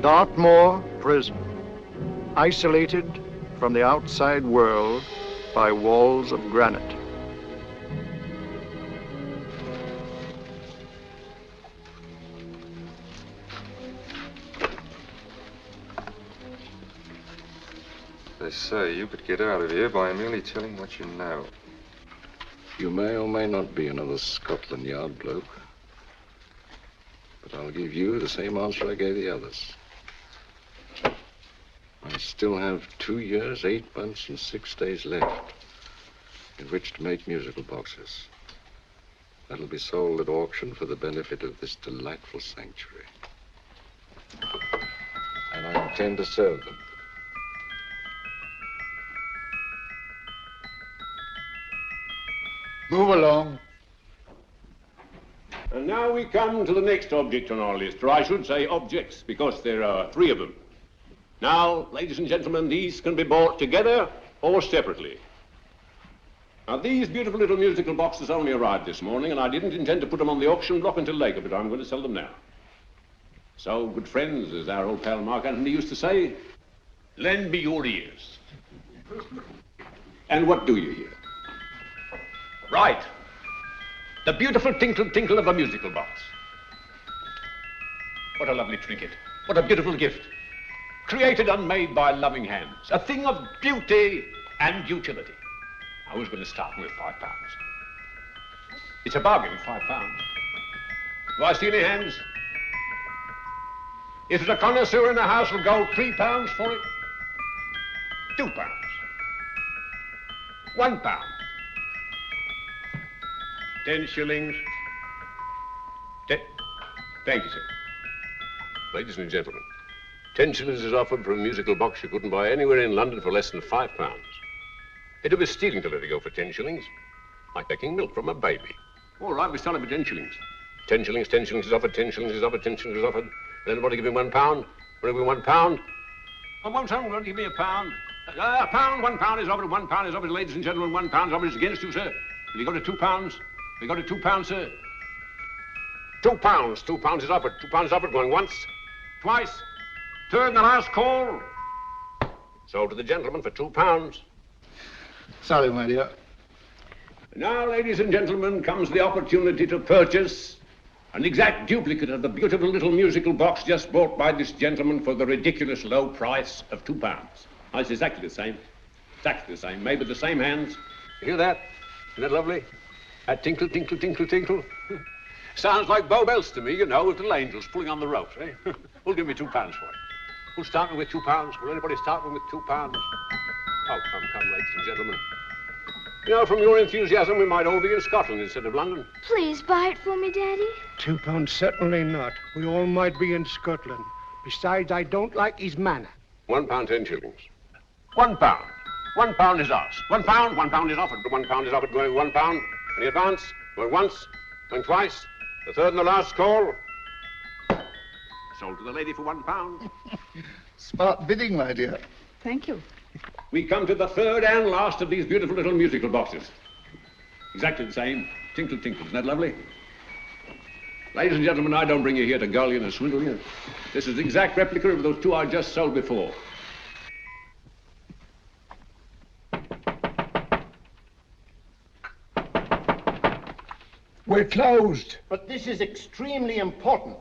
Dartmoor Prison, isolated from the outside world by walls of granite. They say you could get out of here by merely telling what you know. You may or may not be another Scotland Yard bloke. But I'll give you the same answer I gave the others. I still have 2 years, 8 months, and 6 days left in which to make musical boxes. That'll be sold at auction for the benefit of this delightful sanctuary. And I intend to serve them. Move along. And now we come to the next object on our list, or I should say objects, because there are 3 of them. Now, ladies and gentlemen, these can be bought together or separately. Now, these beautiful little musical boxes only arrived this morning, and I didn't intend to put them on the auction block until later, but I'm going to sell them now. So, good friends, as our old pal Mark Antony used to say, lend me your ears. And what do you hear? Right. The beautiful tinkle tinkle of a musical box. What a lovely trinket. What a beautiful gift. Created and made by loving hands. A thing of beauty and utility. I was going to start with £5. It's a bargain, £5. Do I see any hands? If there's a connoisseur in the house, will go £3 for it. £2. £1. 10 shillings. Thank you, sir. Ladies and gentlemen, 10 shillings is offered for a musical box you couldn't buy anywhere in London for less than £5. It'd be stealing to let it go for 10 shillings. Like taking milk from a baby. All right, we sell it for 10 shillings. 10 shillings, 10 shillings is offered, 10 shillings is offered, 10 shillings is offered. Then anybody give me £1? Want to give me £1? I won't someone going to give me £1. A pound, £1 is offered, £1 is offered, ladies and gentlemen, £1 is offered is against you, sir. Will you go to £2? We got a £2, sir. £2. £2 is offered. £2 is offered. Going once, twice, third and the last call. Sold to the gentleman for £2. Sorry, my dear. Now, ladies and gentlemen, comes the opportunity to purchase an exact duplicate of the beautiful little musical box just bought by this gentleman for the ridiculous low price of £2. Now, it's exactly the same. Exactly the same. Made with the same hands. You hear that? Isn't that lovely? That tinkle, tinkle, tinkle, tinkle. Sounds like Bow Bells to me, you know, with little angels pulling on the ropes, eh? Who'll give me £2 for it? Who'll start me with £2? Will anybody start me with £2? Oh, come, ladies and gentlemen. You know, from your enthusiasm, we might all be in Scotland instead of London. Please buy it for me, Daddy. £2, certainly not. We all might be in Scotland. Besides, I don't like his manner. £1, 10 shillings. £1. £1 is ours. £1 is offered. £1 is offered. Going £1. Any advance? Going once, going twice, the third and the last call. Sold to the lady for £1. Smart bidding, my dear. Thank you. We come to the third and last of these beautiful little musical boxes. Exactly the same. Tinkle, tinkle. Isn't that lovely? Ladies and gentlemen, I don't bring you here to gull you and swindle you. This is the exact replica of those 2 I just sold before. We're closed. But this is extremely important.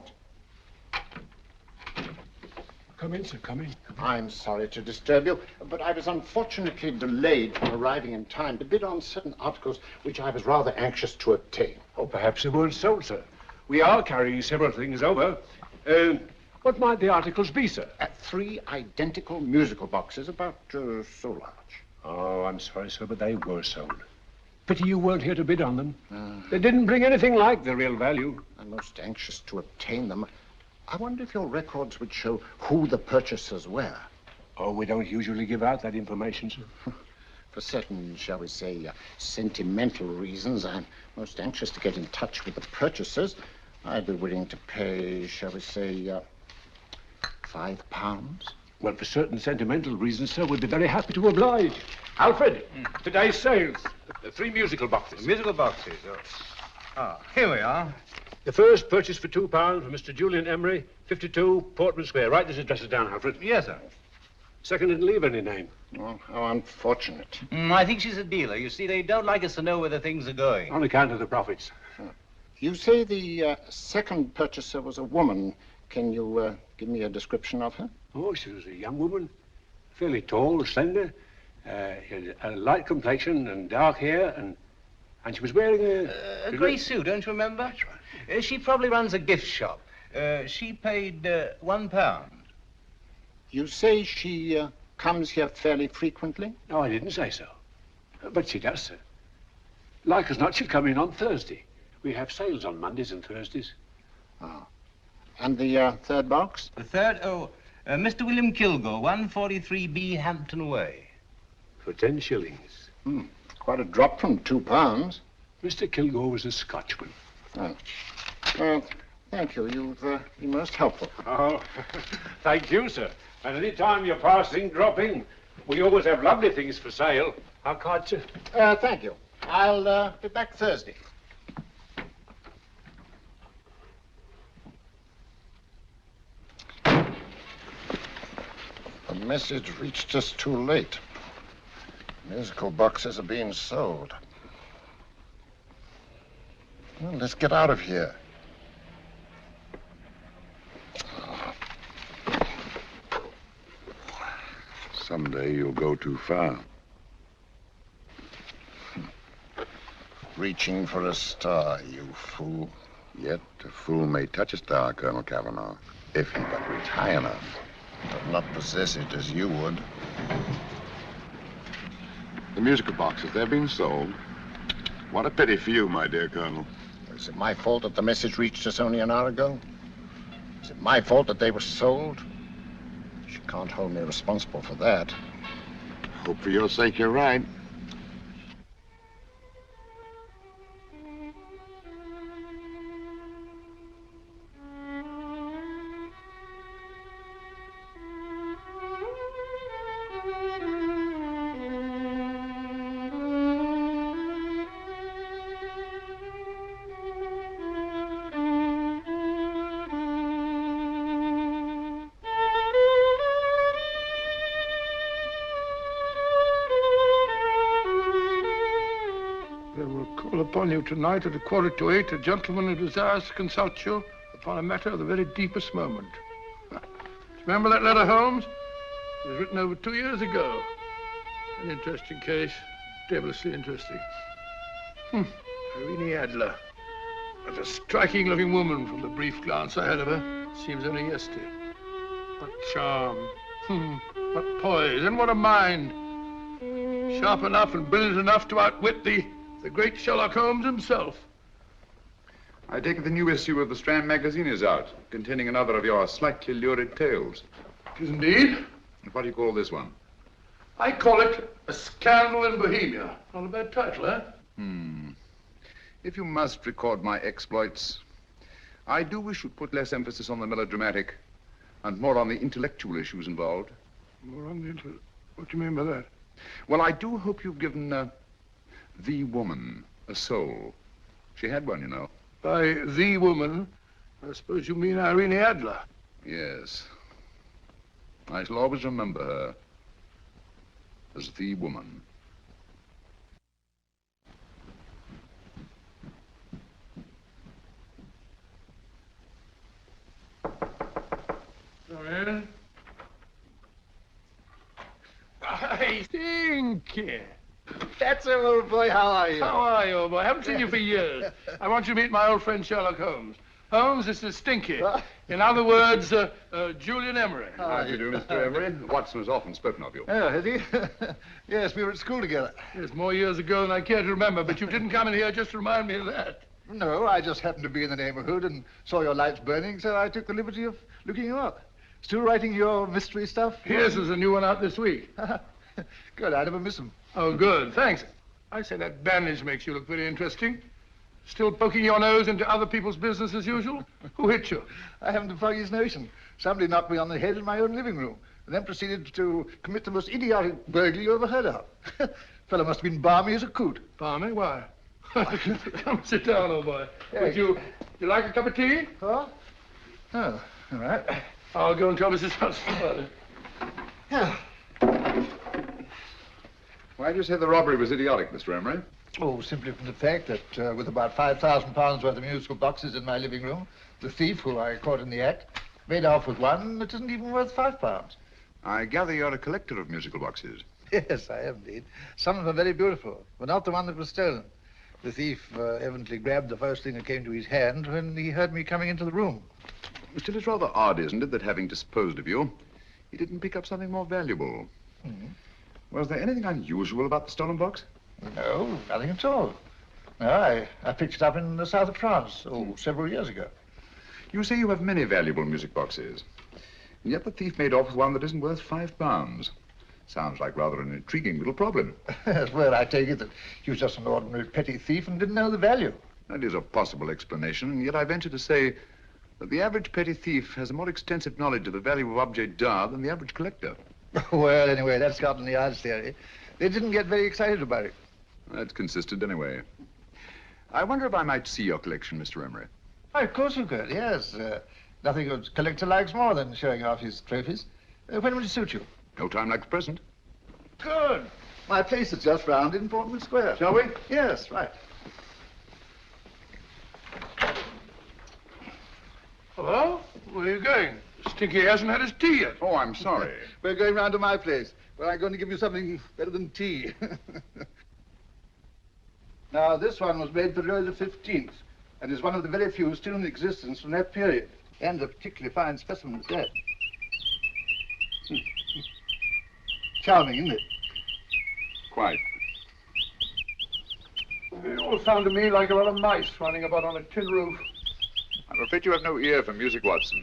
Come in, sir, come in. I'm sorry to disturb you, but I was unfortunately delayed from arriving in time to bid on certain articles which I was rather anxious to obtain. Oh, perhaps they weren't sold, sir. We are carrying several things over. What might the articles be, sir? 3 identical musical boxes, about so large. Oh, I'm sorry, sir, but they were sold. Pity you weren't here to bid on them. They didn't bring anything like the real value. I'm most anxious to obtain them. I wonder if your records would show who the purchasers were. Oh, we don't usually give out that information, sir. For certain, shall we say, sentimental reasons, I'm most anxious to get in touch with the purchasers. I'd be willing to pay, shall we say, £5. Well, for certain sentimental reasons, sir, we'd be very happy to oblige. Alfred, today's sales. The 3 musical boxes. Musical boxes? Oh, here we are. The first purchase for £2 from Mr. Julian Emery, 52 Portman Square. Write this address down, Alfred. Yes, sir. Second didn't leave any name. Oh, how unfortunate. I think she's a dealer. You see, they don't like us to know where the things are going. On account of the profits. You say the second purchaser was a woman. Can you give me a description of her? Oh, she was a young woman, fairly tall, slender, had a light complexion and dark hair, and she was wearing A grey suit, don't you remember? That's right. She probably runs a gift shop. She paid £1. You say she comes here fairly frequently? No, I didn't say so. But she does, sir. Like as not, she'll come in on Thursday. We have sales on Mondays and Thursdays. Oh. And the third box? The third, Mr. William Kilgore, 143B Hampton Way. For 10 shillings. Quite a drop from £2. Mr. Kilgore was a Scotchman. Oh. Well, thank you. You've been most helpful. Oh, thank you, sir. And any time you're passing, dropping, we always have lovely things for sale. How kind, sir? Thank you. I'll be back Thursday. The message reached us too late. Musical boxes are being sold. Well, let's get out of here. Someday you'll go too far. Reaching for a star, you fool. Yet a fool may touch a star, Colonel Cavanaugh, if he but reach high enough. But not possess it as you would. The musical boxes, they're being sold. What a pity for you, my dear Colonel. Is it my fault that the message reached us only an hour ago? Is it my fault that they were sold? You can't hold me responsible for that. Hope for your sake you're right. Upon you tonight at 7:45, a gentleman who desires to consult you upon a matter of the very deepest moment. Remember that letter, Holmes? It was written over 2 years ago. An interesting case, devilishly interesting. Irene Adler. What a striking-looking woman from the brief glance I had of her. Seems only yesterday. What charm. What poise, and what a mind. Sharp enough and brilliant enough to outwit the great Sherlock Holmes himself. I take it the new issue of the Strand magazine is out, containing another of your slightly lurid tales. It is indeed. And what do you call this one? I call it A Scandal in Bohemia. Not a bad title, eh? If you must record my exploits, I do wish you'd put less emphasis on the melodramatic and more on the intellectual issues involved. More on the what do you mean by that? Well, I do hope you've given the woman a soul. She had one, you know. By the woman, I suppose you mean Irene Adler. Yes. I shall always remember her as the woman. Come in. I Stinky. That's it, old boy. How are you? How are you, old boy? I haven't seen you for years. I want you to meet my old friend Sherlock Holmes. Holmes, this is Stinky. In other words, Julian Emery. How do you do, Mr. Emery? Watson has often spoken of you. Oh, has he? Yes, we were at school together. Yes, more years ago than I care to remember, but you didn't come in here just to remind me of that. No, I just happened to be in the neighborhood and saw your lights burning, so I took the liberty of looking you up. Still writing your mystery stuff? Yes, there's a new one out this week. Good, I never miss them. Oh, good, thanks. I say that bandage makes you look very interesting. Still poking your nose into other people's business as usual? Who hit you? I haven't the foggiest notion. Somebody knocked me on the head in my own living room, and then proceeded to commit the most idiotic burglary you ever heard of. Fellow must have been balmy as a coot. Balmy? Why? Come sit down, old boy. Yeah. Would you You like a cup of tea? Oh? Oh, all right. I'll go and tell Mrs. Hudson about it. Yeah. Why do you say the robbery was idiotic, Mr. Emery? Oh, simply from the fact that with about £5,000 worth of musical boxes in my living room, the thief, who I caught in the act, made off with one that isn't even worth £5. I gather you're a collector of musical boxes. Yes, I am indeed. Some of them are very beautiful, but not the one that was stolen. The thief evidently grabbed the first thing that came to his hand when he heard me coming into the room. Still, it's rather odd, isn't it, that having disposed of you, he didn't pick up something more valuable. Mm-hmm. Was there anything unusual about the stolen box? No, nothing at all. No, I picked it up in the south of France, several years ago. You say you have many valuable music boxes, and yet the thief made off with one that isn't worth £5. Sounds like rather an intriguing little problem. Well, I take it that he was just an ordinary petty thief and didn't know the value. That is a possible explanation, and yet I venture to say that the average petty thief has a more extensive knowledge of the value of objets d'art than the average collector. Well, anyway, that's Scotland Yard's theory. They didn't get very excited about it. That's consistent anyway. I wonder if I might see your collection, Mr. Emery. Oh, of course you could, yes. Nothing a collector likes more than showing off his trophies. When will it suit you? No time like the present. Good. My place is just round in Portman Square. Shall we? Yes, right. Hello? Where are you going? Stinky hasn't had his tea yet. Oh, I'm sorry. We're going round to my place, where I'm going to give you something better than tea. Now, this one was made for Louis XV, and is one of the very few still in existence from that period, and a particularly fine specimen at that. Charming, isn't it? Quite. They all sound to me like a lot of mice running about on a tin roof. I'm afraid you have no ear for music, Watson.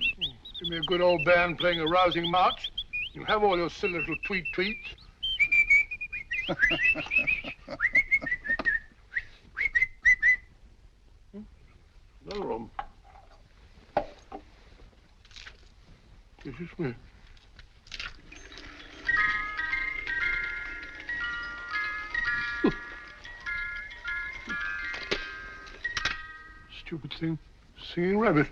Give me a good old band playing a rousing march. You'll have all your silly little tweets. Another room. This is me. Stupid thing. Singing rabbit.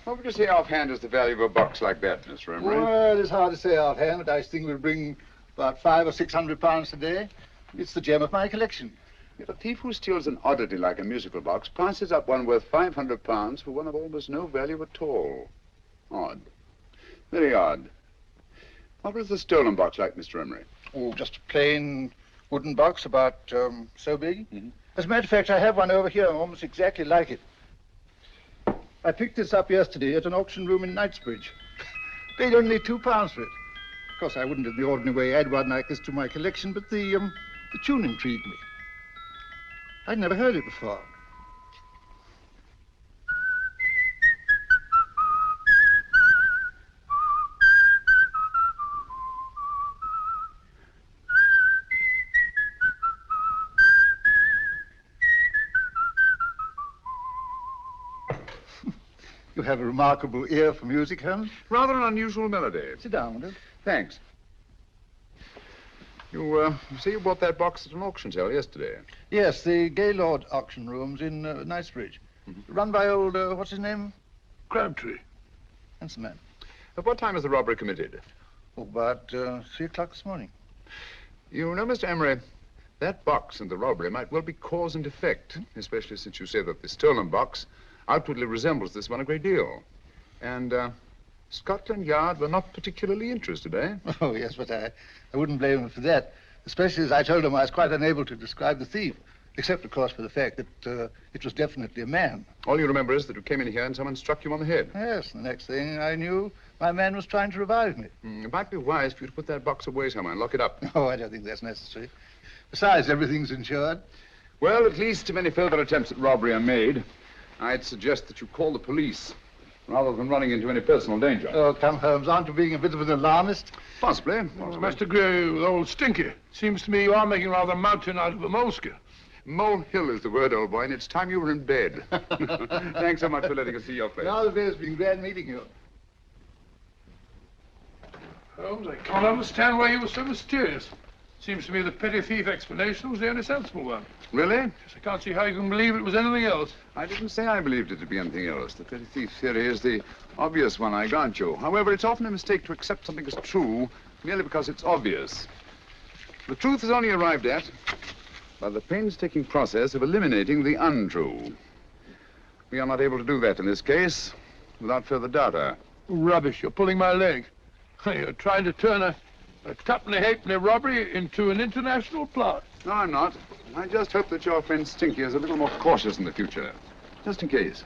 What would you say offhand is the value of a box like that, Mr. Emery? Well, it's hard to say offhand, but I think we'll bring about £500 or £600 today. It's the gem of my collection. If a thief who steals an oddity like a musical box passes up one worth £500 for one of almost no value at all. Odd. Very odd. What was the stolen box like, Mr. Emery? Oh, just a plain wooden box about so big. Mm-hmm. As a matter of fact, I have one over here almost exactly like it. I picked this up yesterday at an auction room in Knightsbridge. Paid only £2 for it. Of course, I wouldn't in the ordinary way add one like this to my collection, but the tune intrigued me. I'd never heard it before. You have a remarkable ear for music, Holmes. Rather an unusual melody. Sit down, will you? Thanks. You say you bought that box at an auction sale yesterday? Yes, the Gaylord auction rooms in Knightsbridge. Mm-hmm. Run by old, what's his name? Crabtree. Handsome man. At what time was the robbery committed? Oh, about 3 o'clock this morning. You know, Mr. Emery, that box and the robbery might well be cause and effect, especially since you say that the stolen box outwardly resembles this one a great deal. And Scotland Yard were not particularly interested, eh? Oh, yes, but I wouldn't blame them for that, especially as I told them I was quite unable to describe the thief, except, of course, for the fact that it was definitely a man. All you remember is that you came in here and someone struck you on the head. Yes, the next thing I knew, my man was trying to revive me. It might be wise for you to put that box away somewhere and lock it up. Oh, I don't think that's necessary. Besides, everything's insured. Well, at least if any further attempts at robbery are made, I'd suggest that you call the police, rather than running into any personal danger. Oh, come, Holmes, aren't you being a bit of an alarmist? Possibly. I must agree with old Stinky. Seems to me you are making rather a mountain out of a molehill. Molehill is the word, old boy, and it's time you were in bed. Thanks so much for letting us see your place. Now the day has been glad meeting you. Holmes, I can't understand why you were so mysterious. Seems to me the petty thief explanation was the only sensible one. Really? Yes, I can't see how you can believe it was anything else. I didn't say I believed it to be anything else. The petty thief theory is the obvious one, I grant you. However, it's often a mistake to accept something as true merely because it's obvious. The truth is only arrived at by the painstaking process of eliminating the untrue. We are not able to do that in this case without further data. Rubbish, you're pulling my leg. You're trying to turn a tuppenny-halfpenny robbery into an international plot. No, I'm not. I just hope that your friend Stinky is a little more cautious in the future. Just in case.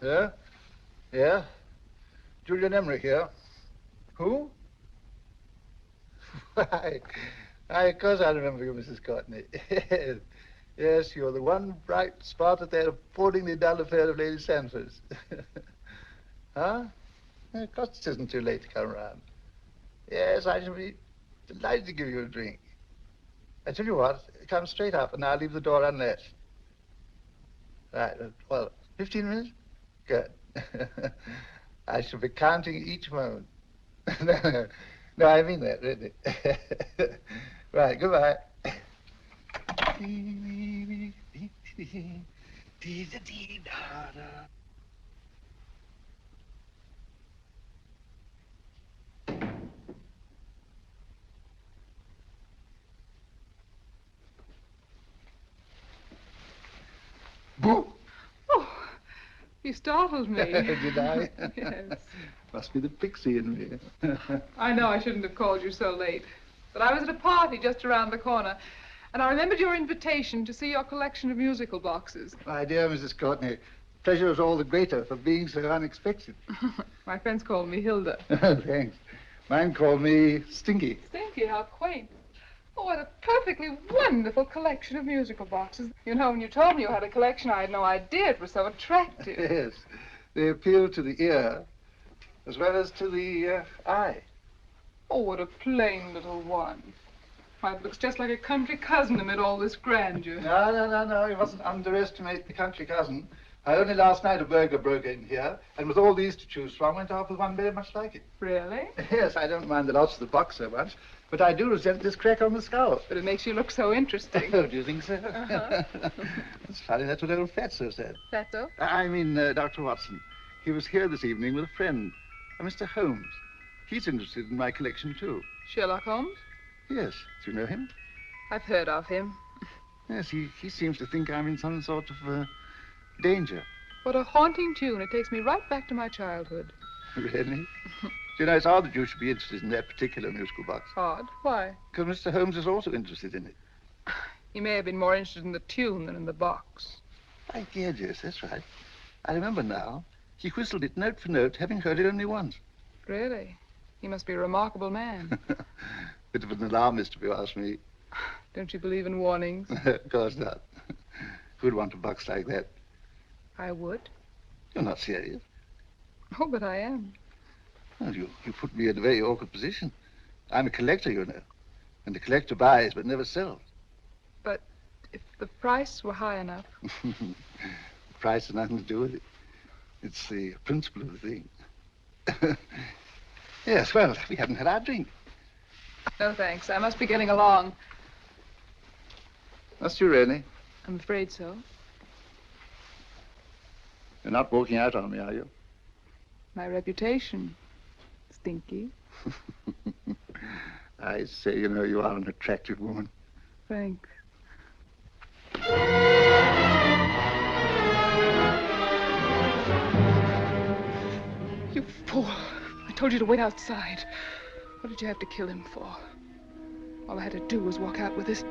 Yeah? Yeah? Julian Emery here. Who? Why, of course I remember you, Mrs. Courtney. Yes, you're the one bright spot at that appallingly dull affair of Lady Sanford's. Huh? Of course it isn't too late to come around. Yes, I shall be delighted to give you a drink. I tell you what, come straight up and I'll leave the door unlatched. Right, well, 15 minutes? Good. I shall be counting each moment. No, I mean that, really. Right, goodbye. Boo! Oh, you startled me. Did I? Yes. Must be the pixie in me. I know I shouldn't have called you so late, but I was at a party just around the corner, and I remembered your invitation to see your collection of musical boxes. My dear Mrs. Courtney, pleasure is all the greater for being so unexpected. My friends call me Hilda. Thanks. Mine called me Stinky. Stinky, how quaint. Oh, what a perfectly wonderful collection of musical boxes. You know, when you told me you had a collection, I had no idea it was so attractive. Yes. They appeal to the ear as well as to the eye. Oh, what a plain little one. Why, it looks just like a country cousin amid all this grandeur. No. You mustn't underestimate the country cousin. Only last night a burglar broke in here, and with all these to choose from, went off with one very much like it. Really? Yes, I don't mind the loss of the box so much, but I do resent this crack on the skull. But it makes you look so interesting. Oh, do you think so? Uh-huh. It's funny, that's what old Fatso said. Fatso? I mean, Dr. Watson. He was here this evening with a friend, a Mr. Holmes. He's interested in my collection, too. Sherlock Holmes? Yes. Do you know him? I've heard of him. Yes, he seems to think I'm in some sort of danger. What a haunting tune. It takes me right back to my childhood. Really? You know, it's odd that you should be interested in that particular musical box. Odd? Why? Because Mr. Holmes is also interested in it. He may have been more interested in the tune than in the box. My dear Jess, that's right. I remember now. He whistled it note for note, having heard it only once. Really? He must be a remarkable man. Bit of an alarmist, if you ask me. Don't you believe in warnings? Of course not. Who'd want a box like that? I would. You're not serious. Oh, but I am. Well, you put me in a very awkward position. I'm a collector, you know. And the collector buys but never sells. But if the price were high enough... The price has nothing to do with it. It's the principle of the thing. Yes, well, we haven't had our drink. No, thanks. I must be getting along. Must you really? I'm afraid so. You're not walking out on me, are you? My reputation. Stinky. I say, you know, you are an attractive woman. Thanks. You fool. I told you to wait outside. What did you have to kill him for? All I had to do was walk out with this.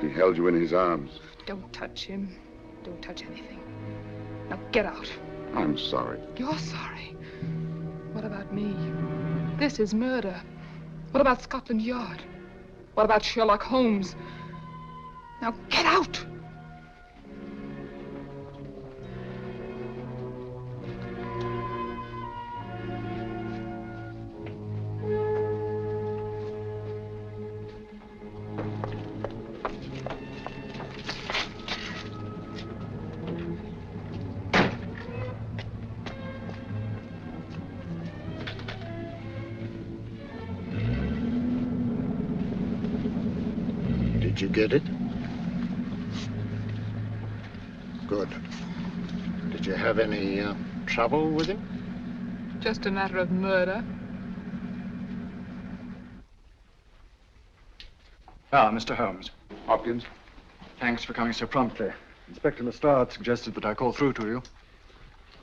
He held you in his arms. Don't touch him. Don't touch anything. Now get out. I'm sorry. You're sorry. What about me? This is murder. What about Scotland Yard? What about Sherlock Holmes? Now get out! Did you get it? Good. Did you have any trouble with him? Just a matter of murder. Ah, Mr. Holmes. Hopkins. Thanks for coming so promptly. Inspector Lestrade suggested that I call through to you.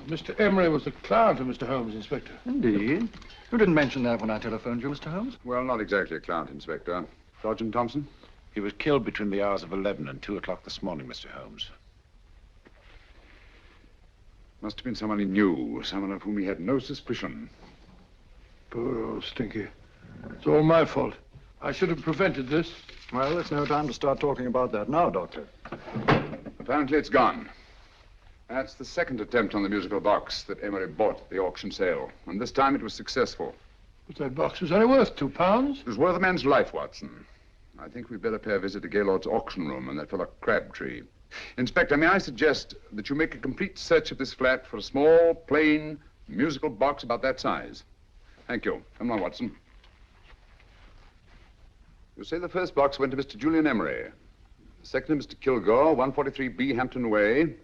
Mr. Emery was the client of Mr. Holmes, Inspector. Indeed. You didn't mention that when I telephoned you, Mr. Holmes. Well, not exactly a client, Inspector. Sergeant Thompson? He was killed between the hours of 11 and 2 o'clock this morning, Mr. Holmes. Must have been someone he knew, someone of whom he had no suspicion. Poor old Stinky. It's all my fault. I should have prevented this. Well, it's no time to start talking about that now, Doctor. Apparently it's gone. That's the second attempt on the musical box that Emery bought at the auction sale. And this time it was successful. But that box was only worth £2. It was worth a man's life, Watson. I think we'd better pay a visit to Gaylord's auction room and that fellow Crabtree. Inspector, may I suggest that you make a complete search of this flat for a small, plain, musical box about that size? Thank you. Come on, Watson. You say the first box went to Mr. Julian Emery. The second to Mr. Kilgore, 143B Hampton Way.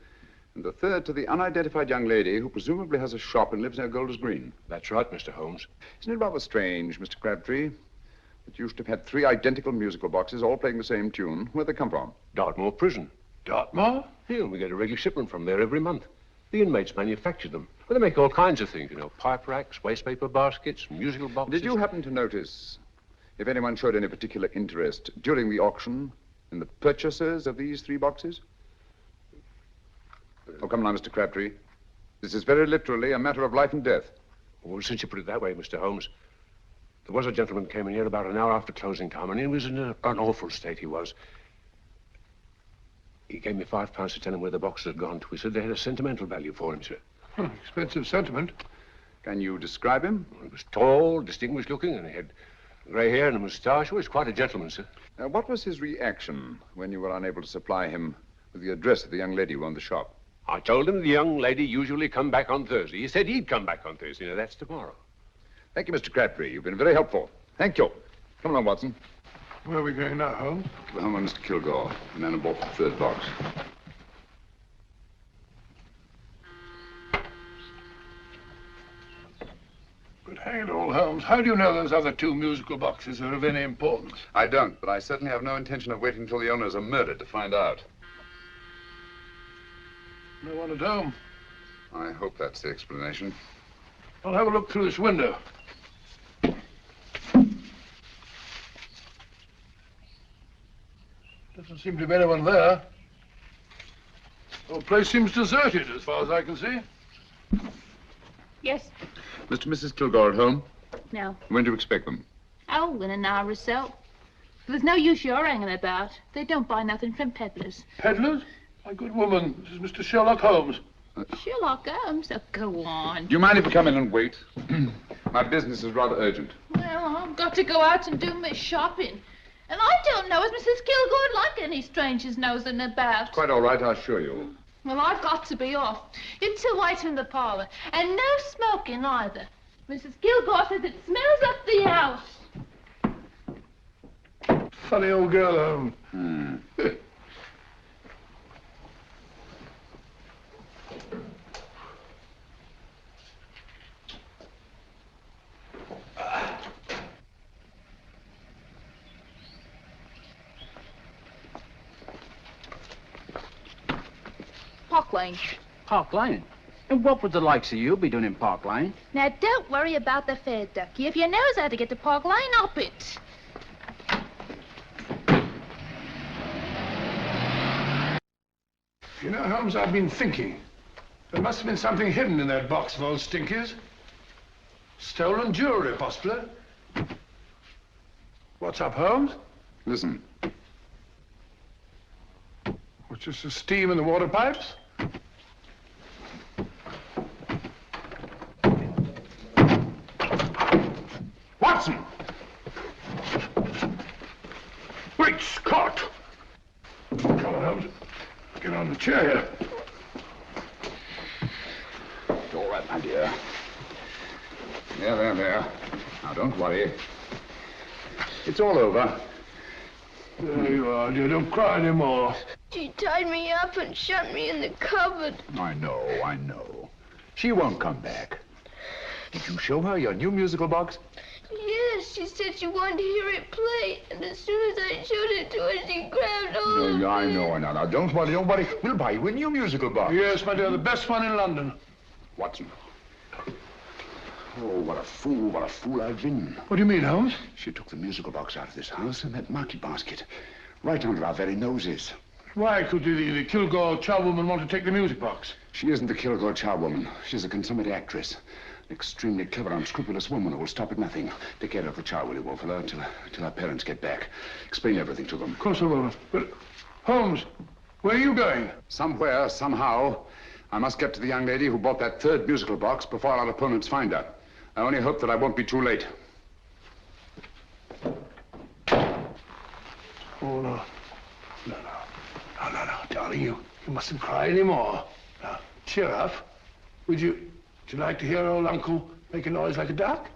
And the third to the unidentified young lady who presumably has a shop and lives near Golders Green. That's right, Mr. Holmes. Isn't it rather strange, Mr. Crabtree, that you should have had 3 identical musical boxes all playing the same tune? Where'd they come from? Dartmoor Prison. Dartmoor? Here, we get a regular shipment from there every month. The inmates manufacture them. Well, they make all kinds of things, you know, pipe racks, wastepaper baskets, musical boxes. Did you happen to notice if anyone showed any particular interest during the auction in the purchasers of these 3 boxes? Oh, come now, Mr. Crabtree. This is very literally a matter of life and death. Well, since you put it that way, Mr. Holmes, there was a gentleman came in here about an hour after closing time, and he was in an awful state, he was. He gave me £5 to tell him where the boxes had gone to. He said they had a sentimental value for him, sir. Expensive sentiment. Can you describe him? Well, he was tall, distinguished looking, and he had grey hair and a moustache. He was quite a gentleman, sir. What was his reaction when you were unable to supply him with the address of the young lady who owned the shop? I told him the young lady usually come back on Thursday. He said he'd come back on Thursday. Now, that's tomorrow. Thank you, Mr. Crabtree. You've been very helpful. Thank you. Come along, Watson. Where are we going now, Holmes? To the home of Mr. Kilgore, the man who bought the 3rd box. But hang it all, Holmes, how do you know those other 2 musical boxes are of any importance? I don't, but I certainly have no intention of waiting until the owners are murdered to find out. No one at home. I hope that's the explanation. I'll have a look through this window. Doesn't seem to be anyone there. The whole place seems deserted, as far as I can see. Yes. Mr. and Mrs. Kilgore at home? No. When do you expect them? Oh, in an hour or so. There's no use your hanging about. They don't buy nothing from peddlers. Peddlers? My good woman, this is Mr. Sherlock Holmes. Sherlock Holmes? Oh, go on. Do you mind if we come in and wait? My business is rather urgent. Well, I've got to go out and do my shopping. And I don't know as Mrs. Kilgore like any strangers nosing about. Quite all right, I assure you. Well, I've got to be off. You 2 wait in the parlor. And no smoking either. Mrs. Kilgore says it smells up the house. Funny old girl, Holmes. Park Lane. Park Lane? And what would the likes of you be doing in Park Lane? Now, don't worry about the fare, Ducky. If you knows how to get to Park Lane, up it. You know, Holmes, I've been thinking. There must have been something hidden in that box of old Stinky's. Stolen jewelry, possibly. What's up, Holmes? Listen. What's just the steam in the water pipes? Watson! Wait, Scott! Come on, Holmes. Get on the chair here. All right, my dear. There. Now, don't worry. It's all over. There you are, dear. Don't cry anymore. She tied me up and shut me in the cupboard. I know. She won't come back. Did you show her your new musical box? Yes, she said she wanted to hear it play, and as soon as I showed it to her, she grabbed hold of me. I know. Now, don't worry. We'll buy you a new musical box. Yes, my dear, the best one in London. Watson. Oh, what a fool I've been. What do you mean, Holmes? She took the musical box out of this house and that market basket, right under our very noses. Why could the Kilgore charwoman want to take the music box? She isn't the Kilgore charwoman. She's a consummate actress. An extremely clever, unscrupulous woman who will stop at nothing. Take care of the child, will you, Wolfella, until our parents get back. Explain everything to them. Of course I will. But, Holmes, where are you going? Somewhere, somehow. I must get to the young lady who bought that third musical box before our opponents find her. I only hope that I won't be too late. Oh, no. No, darling, you mustn't cry anymore. Now, cheer up. Would you like to hear old Uncle make a noise like a duck?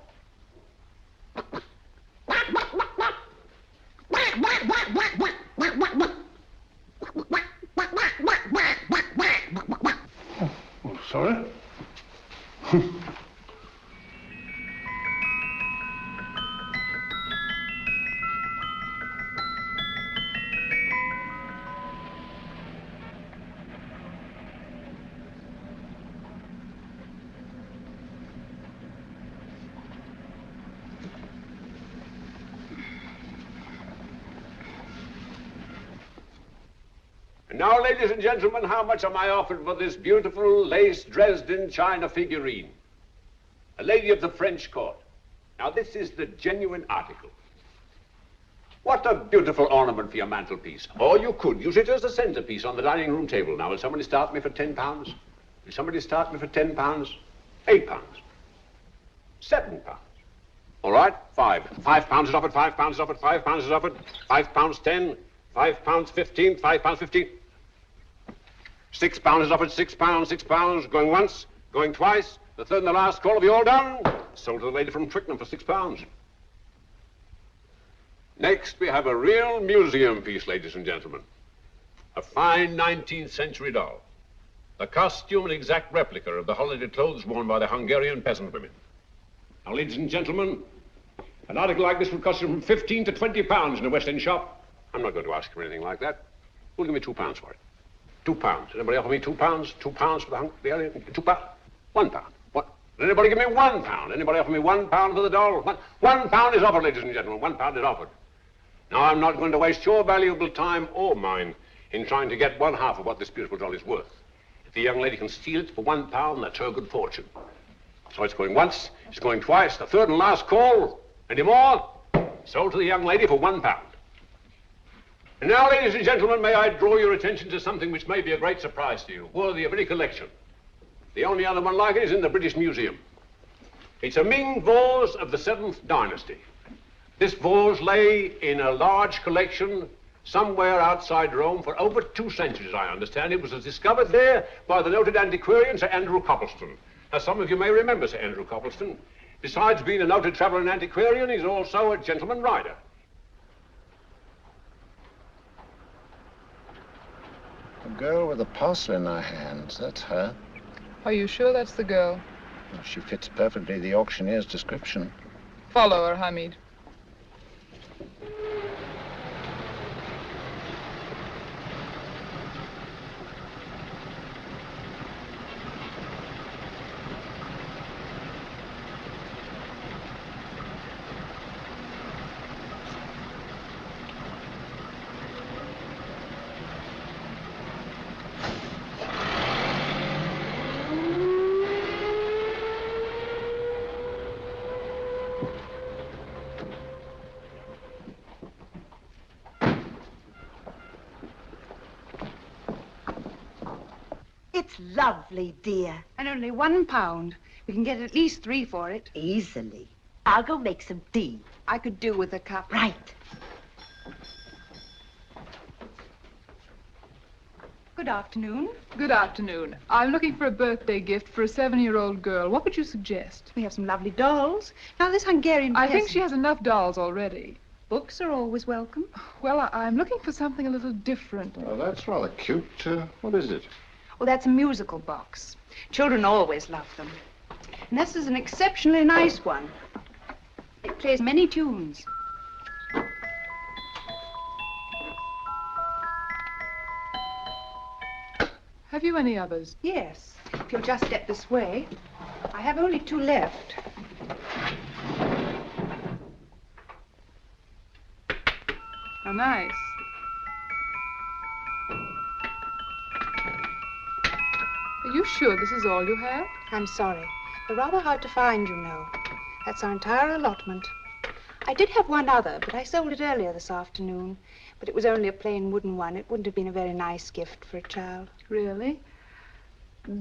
Oh, sorry. Now, ladies and gentlemen, how much am I offered for this beautiful lace Dresden china figurine? A lady of the French court. Now, this is the genuine article. What a beautiful ornament for your mantelpiece. Or you could use it as a centerpiece on the dining room table. Now, will somebody start me for £10? Will somebody start me for £10? £8? £7? All right, £5 is offered, £5 is offered, £5 is offered, £5.10, £5.15, £5.15. £6 is offered, £6, going once, going twice, the third and the last call. Have you all done? Sold to the lady from Twickenham for £6. Next, we have a real museum piece, ladies and gentlemen. A fine 19th century doll. A costume, an exact replica of the holiday clothes worn by the Hungarian peasant women. Now, ladies and gentlemen, an article like this would cost you from £15 to £20 in a West End shop. I'm not going to ask for anything like that. Who'll give me £2 for it? £2. Anybody offer me £2? £2 for the Hungarian? £2? £1. What? Did anybody give me £1? Anybody offer me £1 for the doll? £1 is offered, ladies and gentlemen. £1 is offered. Now, I'm not going to waste your valuable time or mine in trying to get one half of what this beautiful doll is worth. If the young lady can steal it for £1, that's her good fortune. So it's going once, it's going twice, the third and last call. Any more? Sold to the young lady for £1. And now, ladies and gentlemen, may I draw your attention to something which may be a great surprise to you, worthy of any collection. The only other one like it is in the British Museum. It's a Ming vase of the 7th dynasty. This vase lay in a large collection somewhere outside Rome for over 2 centuries, I understand. It was discovered there by the noted antiquarian Sir Andrew Coppleston. Now, some of you may remember Sir Andrew Coppleston. Besides being a noted traveller and antiquarian, he's also a gentleman rider. The girl with the parcel in her hands, that's her. Are you sure that's the girl? Well, she fits perfectly the auctioneer's description. Follow her, Hamid. It's lovely, dear. And only £1. We can get at least 3 for it. Easily. I'll go make some tea. I could do with a cup. Right. Good afternoon. Good afternoon. I'm looking for a birthday gift for a 7-year-old girl. What would you suggest? We have some lovely dolls. Now, this Hungarian I think peasant- she has enough dolls already. Books are always welcome. Well, I'm looking for something a little different. Oh, that's rather cute. What is it? Well, that's a musical box. Children always love them. And this is an exceptionally nice one. It plays many tunes. Have you any others? Yes, if you'll just step this way. I have only 2 left. How nice. Are you sure this is all you have? I'm sorry. They're rather hard to find, you know. That's our entire allotment. I did have one other, but I sold it earlier this afternoon. But it was only a plain wooden one. It wouldn't have been a very nice gift for a child. Really?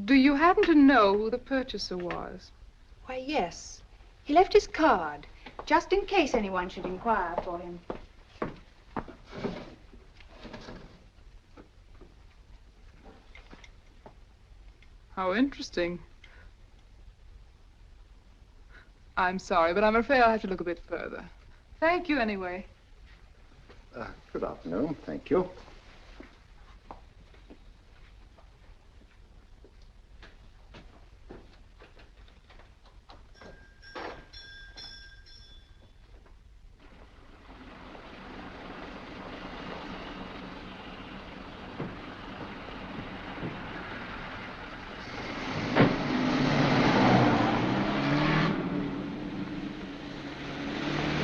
Do you happen to know who the purchaser was? Why, yes. He left his card, just in case anyone should inquire for him. How interesting. I'm sorry, but I'm afraid I'll have to look a bit further. Thank you anyway. Good afternoon. Thank you.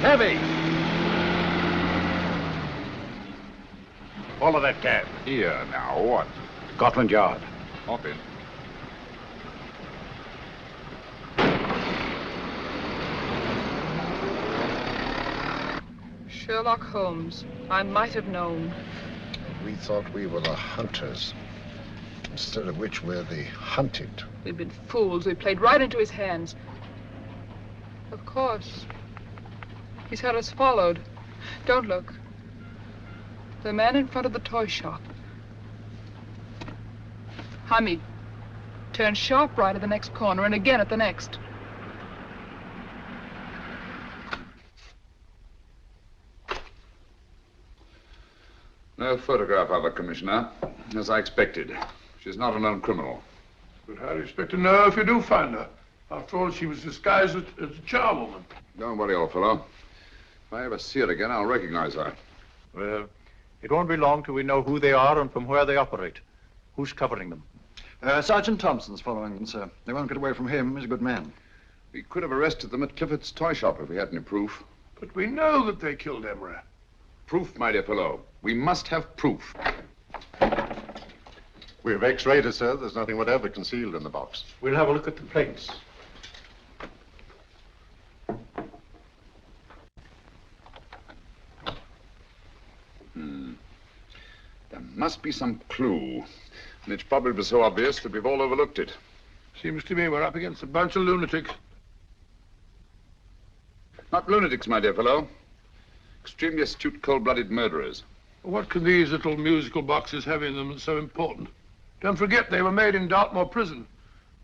Heavy! Follow that cab. Here, now, what? Scotland Yard. Hop in. Sherlock Holmes. I might have known. We thought we were the hunters, instead of which we're the hunted. We'd been fools. We played right into his hands. Of course. He's had us followed. Don't look. The man in front of the toy shop. Hamid. Turn sharp right at the next corner and again at the next. No photograph of her, Commissioner, as I expected. She's not a known criminal. But how do you expect to know if you do find her? After all, she was disguised as a charwoman. Don't worry, old fellow. If I ever see her again, I'll recognize her. Well, it won't be long till we know who they are and from where they operate. Who's covering them? Sergeant Thompson's following them, sir. They won't get away from him. He's a good man. We could have arrested them at Clifford's toy shop if we had any proof. But we know that they killed Emery. Proof, my dear fellow. We must have proof. We've x-rayed it, sir. There's nothing whatever concealed in the box. We'll have a look at the plates. There must be some clue. And it's probably so obvious that we've all overlooked it. Seems to me we're up against a bunch of lunatics. Not lunatics, my dear fellow. Extremely astute, cold-blooded murderers. What can these little musical boxes have in them that's so important? Don't forget they were made in Dartmoor prison.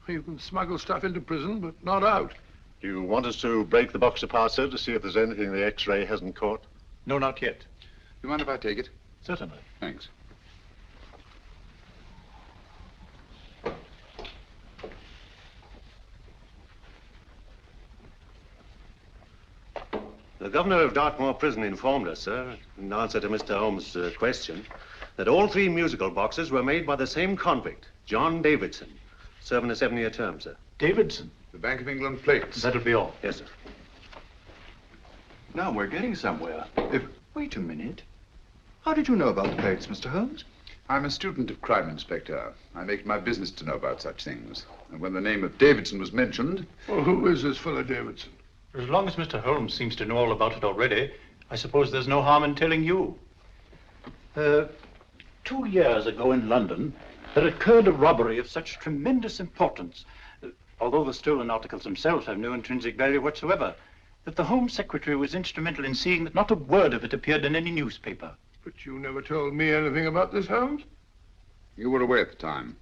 You can smuggle stuff into prison, but not out. Do you want us to break the box apart, sir, to see if there's anything the x-ray hasn't caught? No, not yet. Do you mind if I take it? Certainly. Thanks. The governor of Dartmoor Prison informed us, sir, in answer to Mr. Holmes' question, that all 3 musical boxes were made by the same convict, John Davidson, serving a 7-year term, sir. Davidson? The Bank of England plates. That'll be all. Yes, sir. Now we're getting somewhere. Wait a minute. How did you know about the plates, Mr. Holmes? I'm a student of crime, Inspector. I make it my business to know about such things. And when the name of Davidson was mentioned... Well, who is this fellow Davidson? As long as Mr. Holmes seems to know all about it already, I suppose there's no harm in telling you. 2 years ago in London, there occurred a robbery of such tremendous importance, although the stolen articles themselves have no intrinsic value whatsoever, that the Home Secretary was instrumental in seeing that not a word of it appeared in any newspaper. But you never told me anything about this, Holmes. You were away at the time.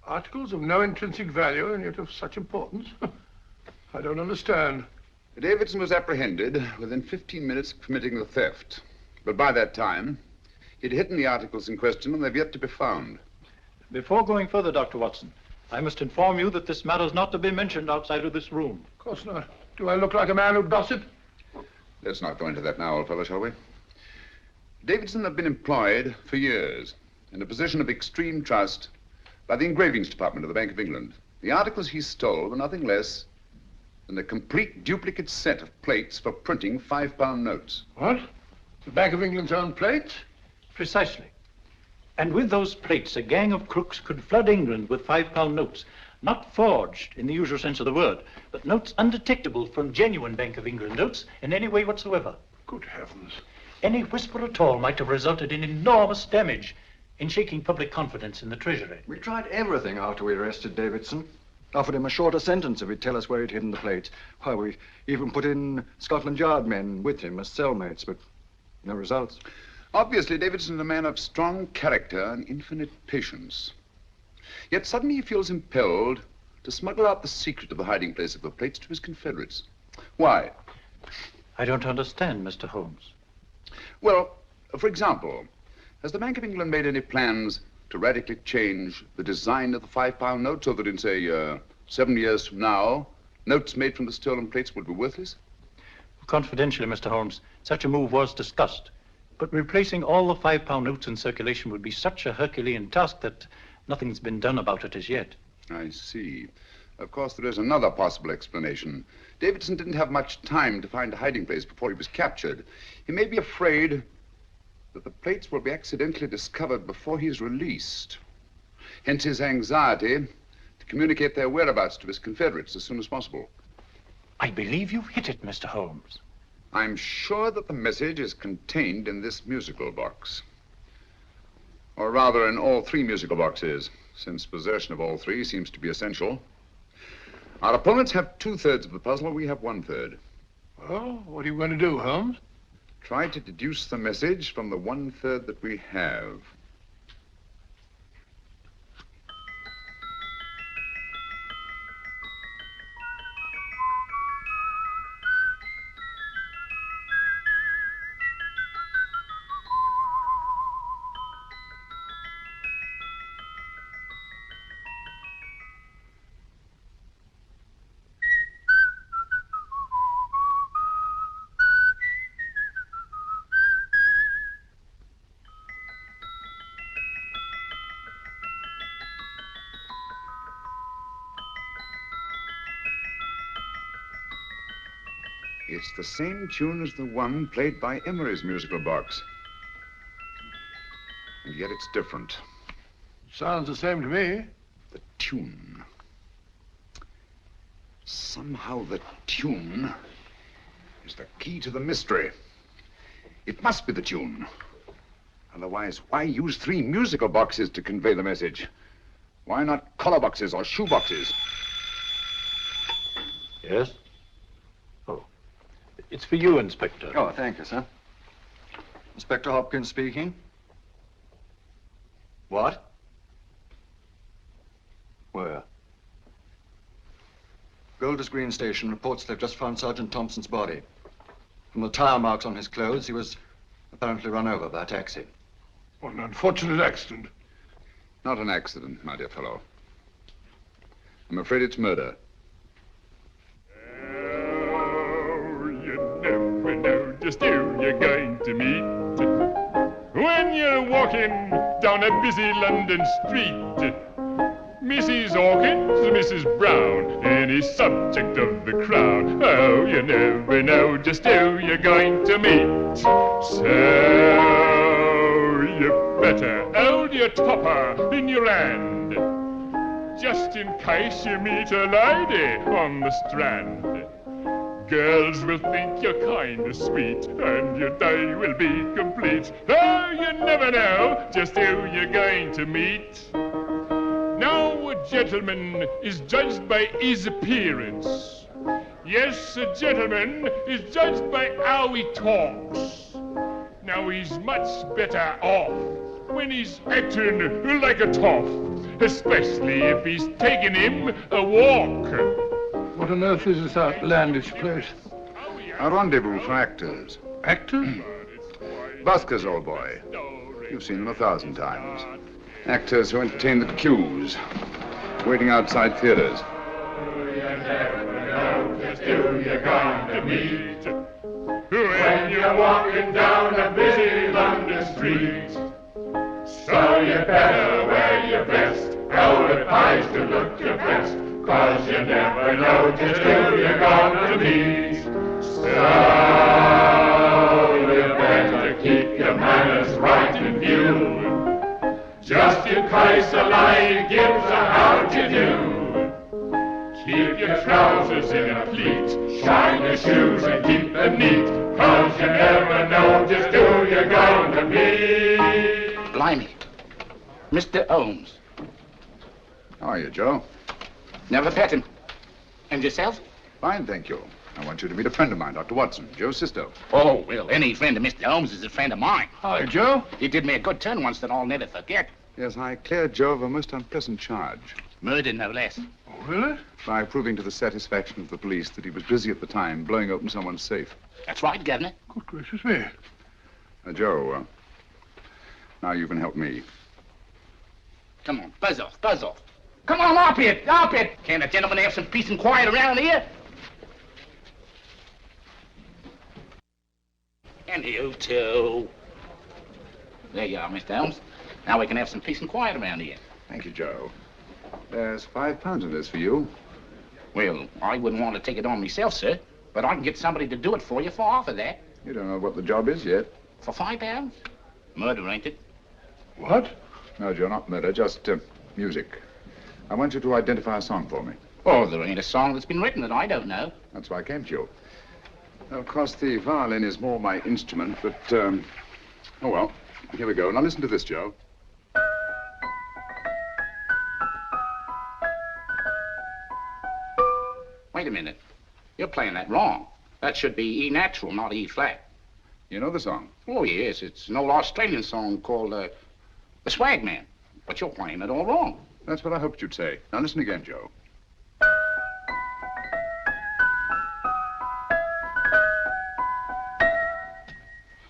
Articles of no intrinsic value and yet of such importance? I don't understand. Davidson was apprehended within 15 minutes of committing the theft. But by that time, he'd hidden the articles in question and they've yet to be found. Before going further, Dr. Watson, I must inform you that this matter is not to be mentioned outside of this room. Of course not. Do I look like a man who'd gossip? Let's not go into that now, old fellow, shall we? Davidson had been employed for years in a position of extreme trust by the engravings department of the Bank of England. The articles he stole were nothing less than a complete duplicate set of plates for printing £5 notes. What? The Bank of England's own plates? Precisely. And with those plates, a gang of crooks could flood England with £5 notes, not forged in the usual sense of the word, but notes undetectable from genuine Bank of England notes in any way whatsoever. Good heavens. Any whisper at all might have resulted in enormous damage in shaking public confidence in the Treasury. We tried everything after we arrested Davidson. Offered him a shorter sentence if he'd tell us where he'd hidden the plates. Why, we even put in Scotland Yard men with him as cellmates, but no results. Obviously, Davidson's a man of strong character and infinite patience. Yet suddenly he feels impelled to smuggle out the secret of the hiding place of the plates to his confederates. Why? I don't understand, Mr. Holmes. Well, for example, has the Bank of England made any plans to radically change the design of the £5 note so that in, say, 7 years from now, notes made from the stolen plates would be worthless? Confidentially, Mr. Holmes, such a move was discussed. But replacing all the £5 notes in circulation would be such a Herculean task that nothing's been done about it as yet. I see. Of course, there is another possible explanation. Davidson didn't have much time to find a hiding place before he was captured. He may be afraid that the plates will be accidentally discovered before he's released. Hence his anxiety to communicate their whereabouts to his confederates as soon as possible. I believe you've hit it, Mr. Holmes. I'm sure that the message is contained in this musical box. Or rather, in all 3 musical boxes, since possession of all 3 seems to be essential. Our opponents have 2/3 of the puzzle, we have 1/3. Well, what are you going to do, Holmes? Try to deduce the message from the 1/3 that we have. It's the same tune as the one played by Emery's musical box. And yet it's different. Sounds the same to me. The tune. Somehow the tune is the key to the mystery. It must be the tune. Otherwise, why use 3 musical boxes to convey the message? Why not collar boxes or shoe boxes? Yes? Oh. It's for you, Inspector. Oh, thank you, sir. Inspector Hopkins speaking. What? Where? Golders Green Station reports they've just found Sergeant Thompson's body. From the tire marks on his clothes, he was apparently run over by a taxi. What an unfortunate accident. Not an accident, my dear fellow. I'm afraid it's murder. Never know just who you're going to meet when you're walking down a busy London street. Mrs. Hawkins, Mrs. Brown, any subject of the crowd. Oh, you never know just who you're going to meet. So you better hold your topper in your hand, just in case you meet a lady on the Strand. Girls will think you're kind of sweet, and your day will be complete. Oh, you never know just who you're going to meet. Now, a gentleman is judged by his appearance. Yes, a gentleman is judged by how he talks. Now, he's much better off when he's acting like a toff, especially if he's taking him a walk. What on earth is this outlandish place? A rendezvous for actors. Actors? Buskers, old boy. You've seen them 1,000 times. Actors who entertain at queues, waiting outside theaters. Just who you're going to meet when you're walking down a busy London street. So you better wear your best, how it pays to look your best, 'cause you never know just who you're going to meet. So you better keep your manners right in view, just in case a lady gives a how'd you do. Keep your trousers in a pleat, shine your shoes and keep them neat, 'cause you never know just who you're going to meet. Blimey. Mr. Holmes. How are you, Joe? Never met him. And yourself? Fine, thank you. I want you to meet a friend of mine, Dr. Watson, Joe's sister. Oh, well, any friend of Mr. Holmes is a friend of mine. Hi, Joe. He did me a good turn once that I'll never forget. Yes, I cleared Joe of a most unpleasant charge. Murder, no less. Oh, really? By proving to the satisfaction of the police that he was busy at the time blowing open someone's safe. That's right, Governor. Good gracious me. Joe, now you can help me. Come on, buzz off, buzz off. Come on, up it, up it. Can't a gentleman have some peace and quiet around here? And you too. There you are, Mr. Holmes. Now we can have some peace and quiet around here. Thank you, Joe. There's £5 in this for you. Well, I wouldn't want to take it on myself, sir, but I can get somebody to do it for you for half of that. You don't know what the job is yet. For £5? Murder, ain't it? What? No, Joe, not murder, just music. I want you to identify a song for me. Oh, there ain't a song that's been written that I don't know. That's why I came to you. Of course, the violin is more my instrument, but, oh, well, here we go. Now listen to this, Joe. Wait a minute. You're playing that wrong. That should be E natural, not E flat. You know the song? Oh, yes. It's an old Australian song called, The Swag Man. But you're playing it all wrong. That's what I hoped you'd say. Now listen again, Joe.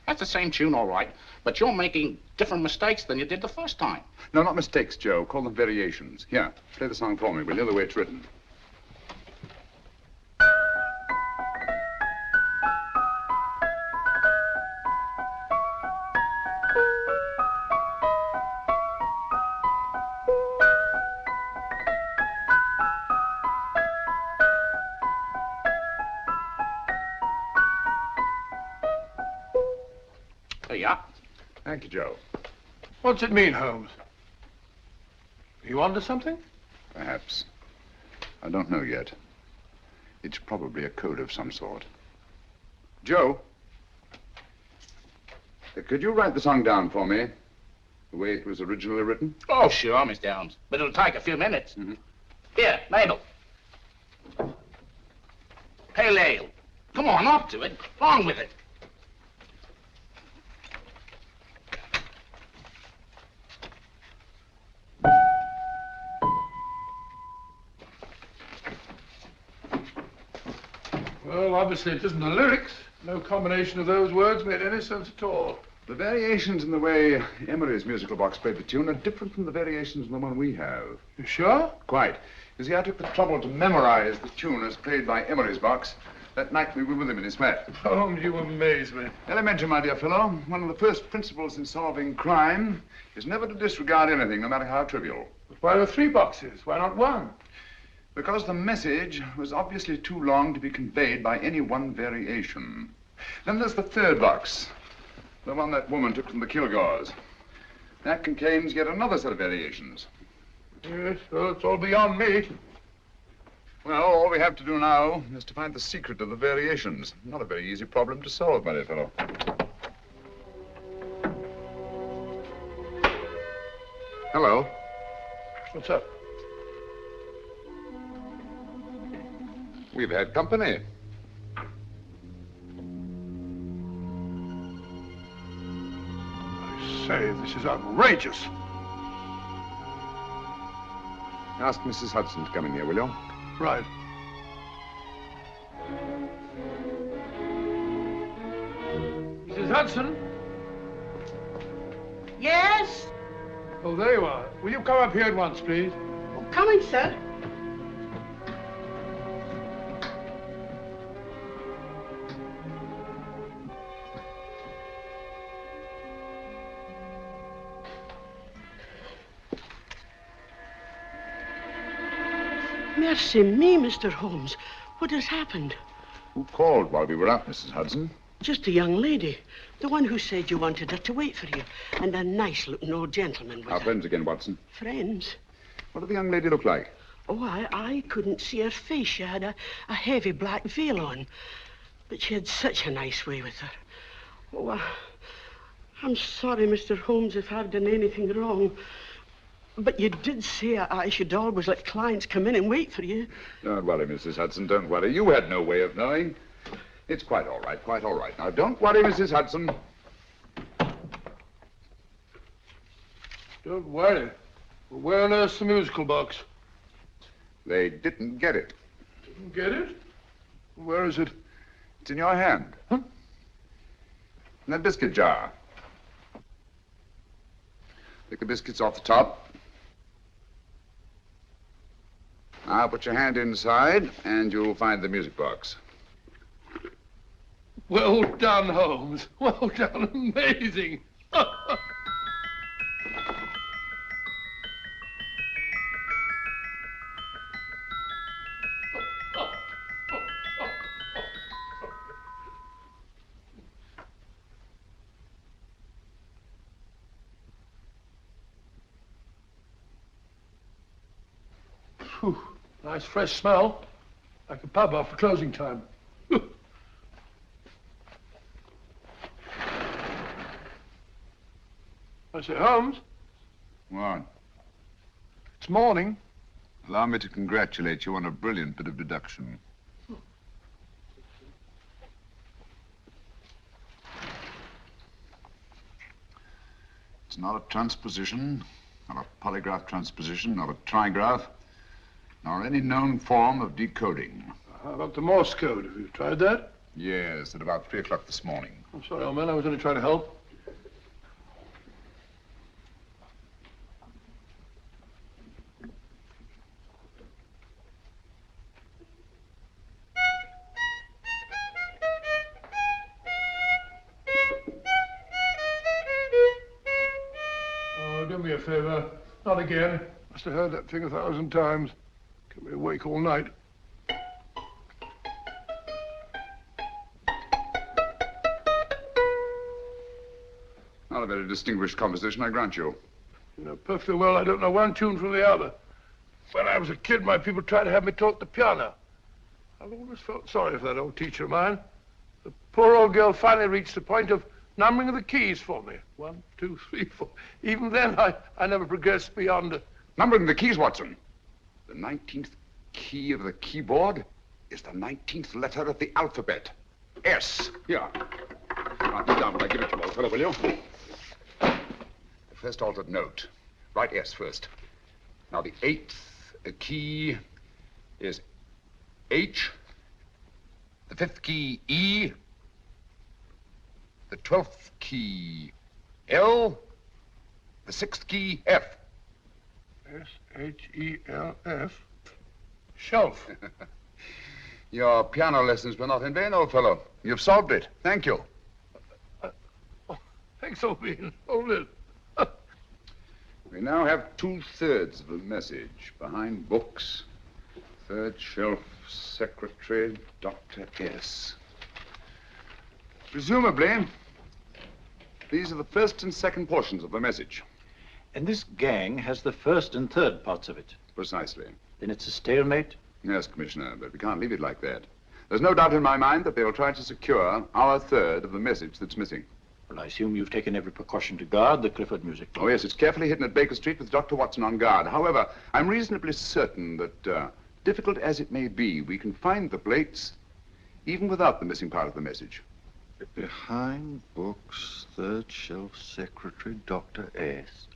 That's the same tune, all right. But you're making different mistakes than you did the first time. No, not mistakes, Joe. Call them variations. Here, play the song for me. We'll know the way it's written. Yeah. Thank you, Joe. What's it mean, Holmes? Are you onto something? Perhaps. I don't know yet. It's probably a code of some sort. Joe, could you write the song down for me? The way it was originally written? Oh, sure, Mr. Holmes. But it'll take a few minutes. Mm-hmm. Here, Mabel. Pale ale. Come on, up to it. Along with it. Well, obviously it isn't the lyrics. No combination of those words made any sense at all. The variations in the way Emery's musical box played the tune are different from the variations in the one we have. You sure? Quite. You see, I took the trouble to memorize the tune as played by Emery's box that night we were with him in his flat. Holmes, you amaze me. Elementary, my dear fellow. One of the first principles in solving crime is never to disregard anything, no matter how trivial. But why were 3 boxes? Why not 1? Because the message was obviously too long to be conveyed by any one variation. Then there's the 3rd box, the one that woman took from the Kilgores. That contains yet another set of variations. Yes, well, it's all beyond me. Well, all we have to do now is to find the secret of the variations. Not a very easy problem to solve, my dear fellow. Hello. What's up? We've had company. I say, this is outrageous. Ask Mrs. Hudson to come in here, will you? Right. Hudson? Yes? Oh, there you are. Will you come up here at once, please? Coming, sir. Mercy me, Mr. Holmes. What has happened? Who called while we were out, Mrs. Hudson? Just a young lady. The one who said you wanted her to wait for you. And a nice-looking old gentleman with Our her. friends again, Watson. Friends? What did the young lady look like? Oh, I couldn't see her face. She had a heavy black veil on. But she had such a nice way with her. Oh, I'm sorry, Mr. Holmes, if I've done anything wrong. But you did say I should always let clients come in and wait for you. Don't worry, Mrs. Hudson, don't worry. You had no way of knowing. It's quite all right, quite all right. Now, don't worry, Mrs. Hudson. Don't worry. Where on earth's the musical box? They didn't get it. Didn't get it? Where is it? It's in your hand. Huh? In that biscuit jar. Pick the biscuits off the top. Now put your hand inside, and you'll find the music box. Well done, Holmes. Well done. Amazing. Whew. Nice fresh smell. Like a pub after closing time. I say, Holmes, What? it's morning. Allow me to congratulate you on a brilliant bit of deduction. It's not a transposition, not a polygraph transposition, not a trigraph, nor any known form of decoding. How about the Morse code? Have you tried that? Yes, at about 3 o'clock this morning. I'm sorry, old man. I was only trying to help. Oh, do me a favor. Not again. Must have heard that thing 1,000 times. Kept me awake all night. Not a very distinguished composition, I grant you. You know perfectly well I don't know one tune from the other. When I was a kid, my people tried to have me taught the piano. I've always felt sorry for that old teacher of mine. The poor old girl finally reached the point of numbering the keys for me. 1, 2, 3, 4. Even then, I never progressed beyond... Numbering the keys, Watson. The 19th key of the keyboard is the 19th letter of the alphabet. S. Here. Write it down when I give it to you, old fellow, will you? The first altered note. Write S first. Now, the 8th key is H. The 5th key, E. The 12th key, L. The 6th key, F. S-H-E-L-F. Shelf. Your piano lessons were not in vain, old fellow. You've solved it. Thank you. Thanks, old bean. Hold it. We now have 2/3 of the message. Behind books, third shelf, secretary, Dr. S. Presumably, these are the first and second portions of the message. And this gang has the first and third parts of it. Precisely. Then it's a stalemate? Yes, Commissioner, but we can't leave it like that. There's no doubt in my mind that they'll try to secure our third of the message that's missing. Well, I assume you've taken every precaution to guard the Clifford music box. Oh, yes, it's carefully hidden at Baker Street with Dr. Watson on guard. However, I'm reasonably certain that, difficult as it may be, we can find the plates even without the missing part of the message. Behind books, third shelf, secretary, Dr. S.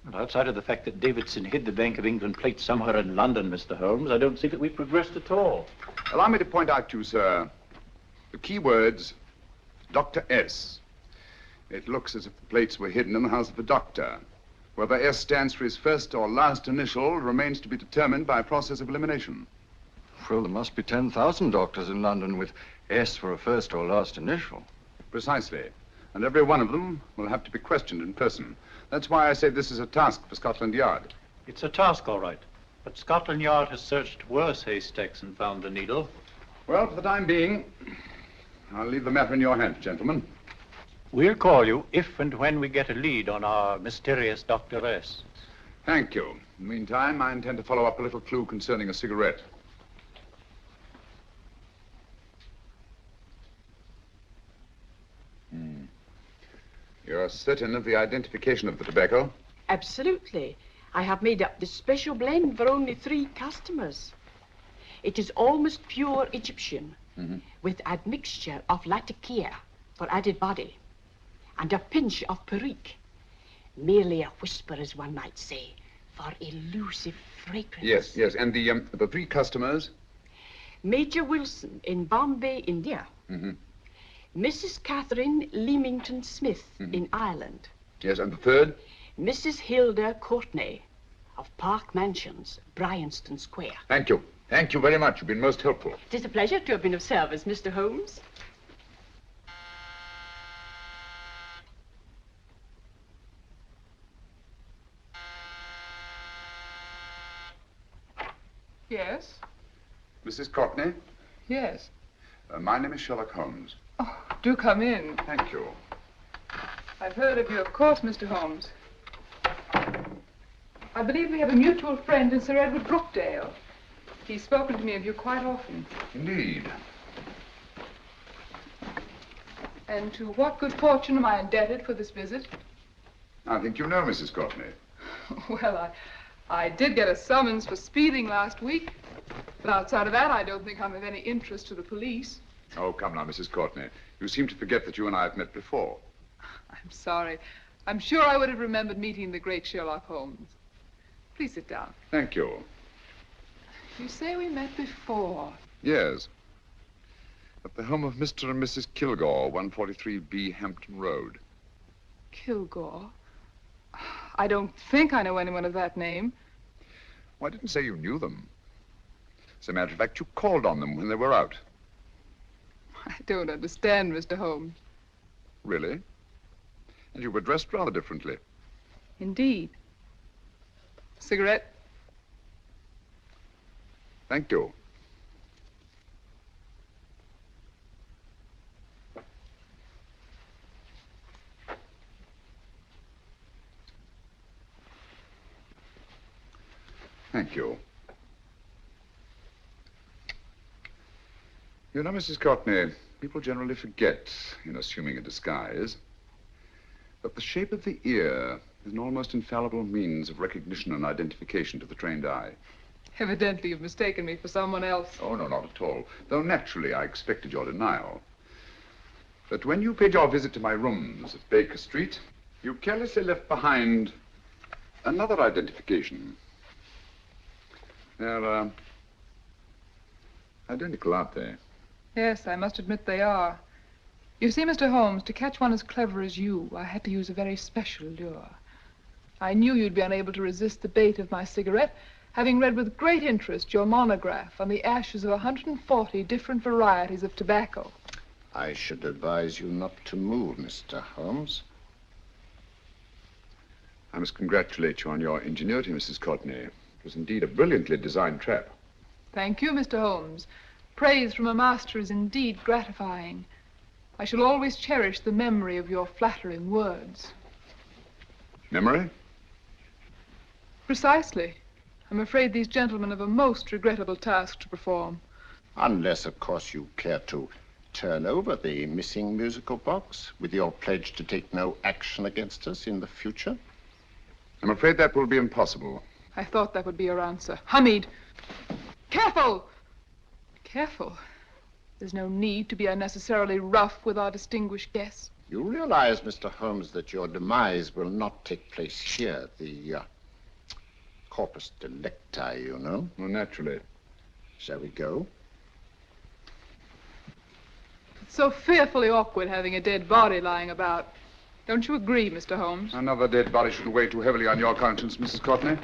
Well, outside of the fact that Davidson hid the Bank of England plate somewhere in London, Mr. Holmes, I don't see that we've progressed at all. Allow me to point out to you, sir, the key words, Dr. S. It looks as if the plates were hidden in the house of a doctor. Whether S stands for his first or last initial remains to be determined by a process of elimination. Well, there must be 10,000 doctors in London with S for a first or last initial. Precisely. And every one of them will have to be questioned in person. That's why I say this is a task for Scotland Yard. It's a task, all right. But Scotland Yard has searched worse haystacks and found the needle. Well, for the time being, I'll leave the matter in your hands, gentlemen. We'll call you if and when we get a lead on our mysterious Dr. S. Thank you. In the meantime, I intend to follow up a little clue concerning a cigarette. You're certain of the identification of the tobacco? Absolutely. I have made up this special blend for only 3 customers. It is almost pure Egyptian, with admixture of latakia for added body, and a pinch of perique. Merely a whisper, as one might say, for elusive fragrance. Yes. And the 3 customers? Major Wilson in Bombay, India. Mrs. Catherine Leamington Smith in Ireland. Yes, and the 3rd? Mrs. Hilda Courtney of Park Mansions, Bryanston Square. Thank you. Thank you very much. You've been most helpful. It is a pleasure to have been of service, Mr. Holmes. Yes? Mrs. Courtney? Yes. My name is Sherlock Holmes. Oh, do come in. Thank you. I've heard of you, of course, Mr. Holmes. I believe we have a mutual friend in Sir Edward Brookdale. He's spoken to me of you quite often. Indeed. And to what good fortune am I indebted for this visit? I think you know Mrs. Courtney. Well, I did get a summons for speeding last week. But outside of that, I don't think I'm of any interest to the police. Oh, come now, Mrs. Courtney. You seem to forget that you and I have met before. I'm sorry. I'm sure I would have remembered meeting the great Sherlock Holmes. Please sit down. Thank you. You say we met before. Yes. At the home of Mr. and Mrs. Kilgore, 143B Hampton Road. Kilgore? I don't think I know anyone of that name. Well, I didn't say you knew them. As a matter of fact, you called on them when they were out. I don't understand, Mr. Holmes. Really? And you were dressed rather differently. Indeed. Cigarette? Thank you. Thank you. You know, Mrs. Courtney, people generally forget, in assuming a disguise, that the shape of the ear is an almost infallible means of recognition and identification to the trained eye. Evidently, you've mistaken me for someone else. Oh, no, not at all. Though naturally, I expected your denial. But when you paid your visit to my rooms at Baker Street, you carelessly left behind another identification. They're, identical, aren't they? Yes, I must admit they are. You see, Mr. Holmes, to catch one as clever as you, I had to use a very special lure. I knew you'd be unable to resist the bait of my cigarette, having read with great interest your monograph on the ashes of 140 different varieties of tobacco. I should advise you not to move, Mr. Holmes. I must congratulate you on your ingenuity, Mrs. Courtney. It was indeed a brilliantly designed trap. Thank you, Mr. Holmes. Praise from a master is indeed gratifying. I shall always cherish the memory of your flattering words. Memory? Precisely. I'm afraid these gentlemen have a most regrettable task to perform. Unless, of course, you care to turn over the missing musical box with your pledge to take no action against us in the future. I'm afraid that will be impossible. I thought that would be your answer. Hamid! Careful! Careful. There's no need to be unnecessarily rough with our distinguished guests. You realize, Mr. Holmes, that your demise will not take place here. The corpus delicti, you know. Well, naturally. Shall we go? It's so fearfully awkward having a dead body lying about. Don't you agree, Mr. Holmes? Another dead body shouldn't weigh too heavily on your conscience, Mrs. Courtney.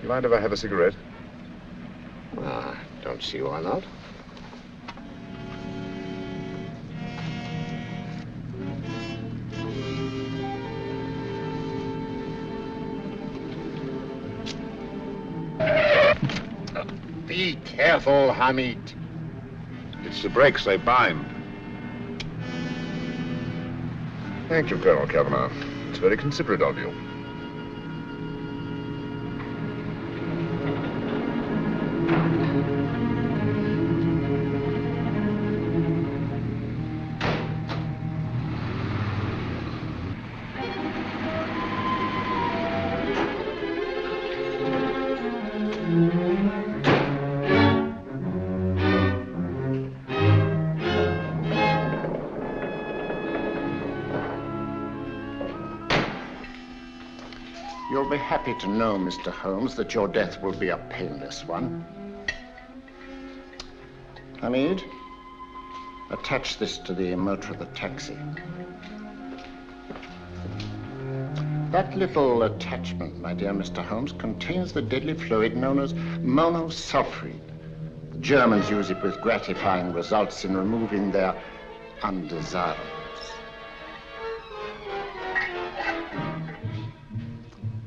You mind if I have a cigarette? Don't see why not. Be careful, Hamid. It's the brakes they bind. Thank you, Colonel Kavanagh. It's very considerate of you. You'll be happy to know, Mr. Holmes, that your death will be a painless one. Hamid, attach this to the motor of the taxi. That little attachment, my dear Mr. Holmes, contains the deadly fluid known as monosulfide. The Germans use it with gratifying results in removing their undesirables.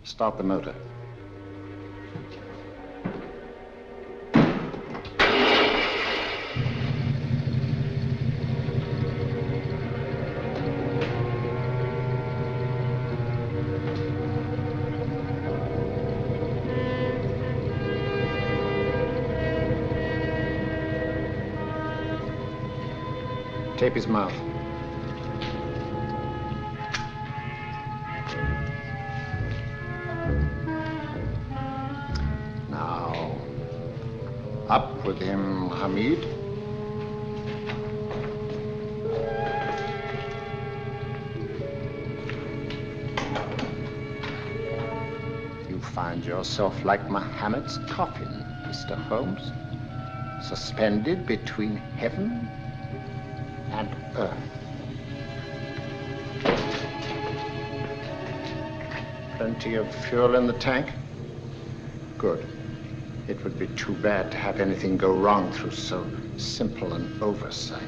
Start the motor. Tape his mouth. Now, up with him, Hamid. You find yourself like Muhammad's coffin, Mr. Holmes, suspended between heaven and earth. Plenty of fuel in the tank? Good. It would be too bad to have anything go wrong through so simple an oversight.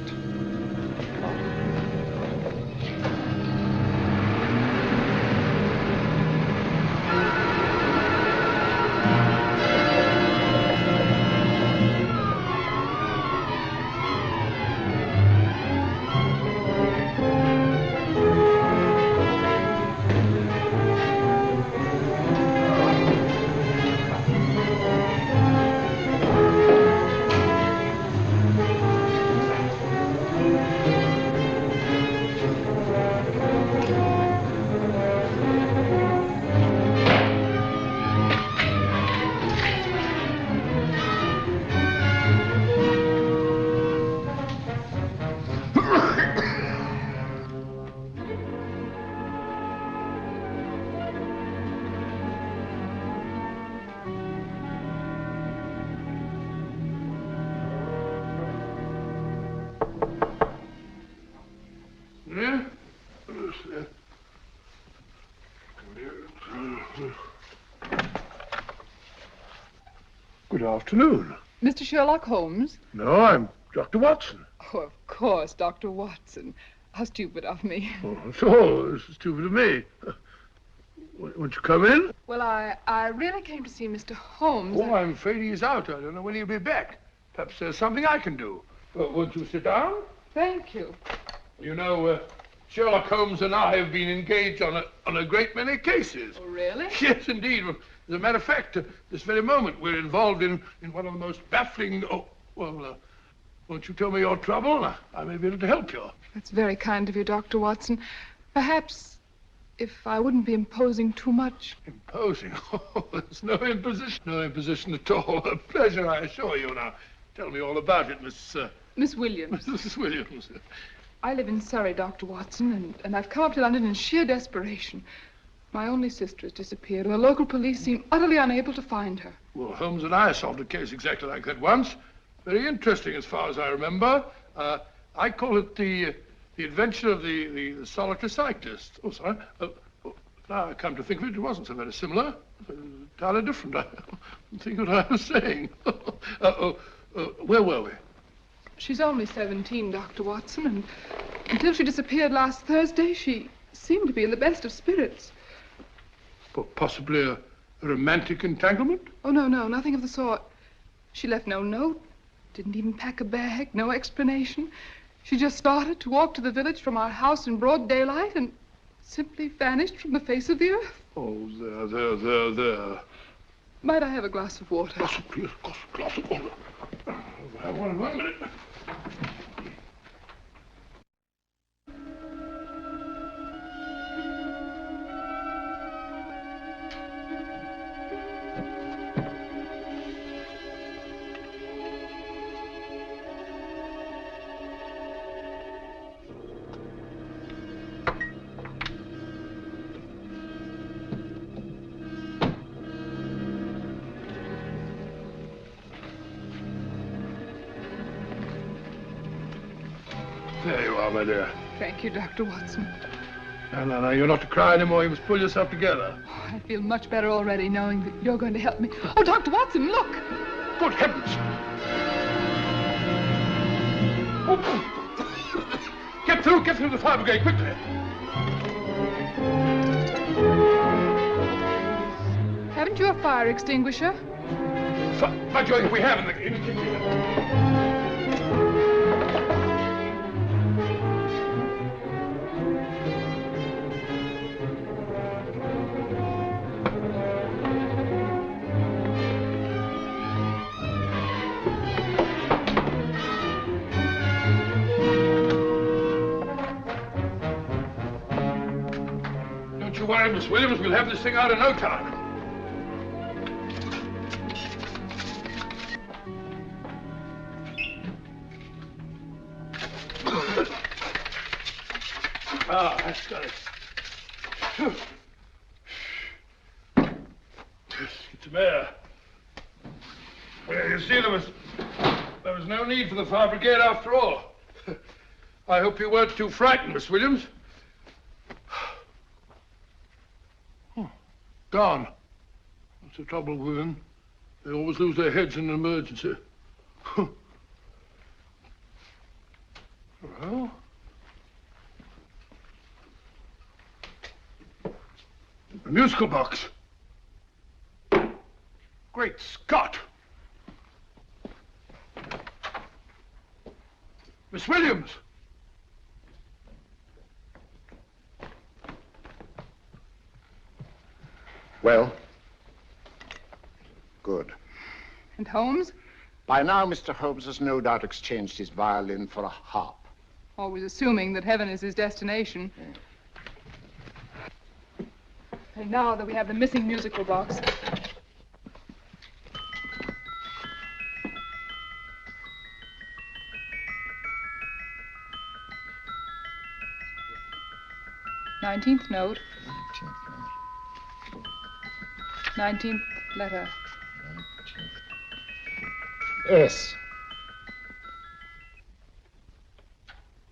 Good afternoon. Mr. Sherlock Holmes? No, I'm Dr. Watson. Oh, of course, Dr. Watson. How stupid of me. Oh, so stupid of me. Won't you come in? Well, I really came to see Mr. Holmes. Oh, I'm afraid he's out. I don't know when he'll be back. Perhaps there's something I can do. Won't you sit down? Thank you. You know, Sherlock Holmes and I have been engaged on a great many cases. Oh, really? Yes, indeed. As a matter of fact, this very moment, we're involved in one of the most baffling... Oh, well, won't you tell me your trouble? I may be able to help you. That's very kind of you, Dr. Watson. Perhaps if I wouldn't be imposing too much. Imposing? Oh, there's no imposition. No imposition at all. A pleasure, I assure you. Now, tell me all about it, Miss Williams. Mrs. Williams. I live in Surrey, Dr. Watson, and I've come up to London in sheer desperation. My only sister has disappeared, and the local police seem utterly unable to find her. Well, Holmes and I solved a case exactly like that once. Very interesting as far as I remember. I call it the adventure of the solitary cyclist. Oh, sorry. Now I come to think of it, it wasn't so very similar. Entirely different. I think what I was saying. Where were we? She's only 17, Dr. Watson, and until she disappeared last Thursday, she seemed to be in the best of spirits. Possibly a romantic entanglement? Oh, no, nothing of the sort. She left no note, didn't even pack a bag, no explanation. She just started to walk to the village from our house in broad daylight and simply vanished from the face of the earth. Oh, there. Might I have a glass of water? Please, glass of water. Have one in 1 minute. There you are, my dear. Thank you, Dr. Watson. No, you're not to cry anymore. You must pull yourself together. I feel much better already knowing that you're going to help me. Oh, Dr. Watson, look! Good heavens! Get through the fire brigade, quickly! Haven't you a fire extinguisher? By George, we have in the kitchen. Don't you worry, Miss Williams. We'll have this thing out in no time. That's got it. It's a mare. Well, you see, there was no need for the fire brigade after all. I hope you weren't too frightened, Miss Williams. Oh, gone. That's the trouble with them. They always lose their heads in an emergency. Well... a musical box. Great Scott! Miss Williams! Well? Good. And Holmes? By now, Mr. Holmes has no doubt exchanged his violin for a harp. Always assuming that heaven is his destination. And now that we have the missing musical box. Nineteenth note. 19th letter. Yes.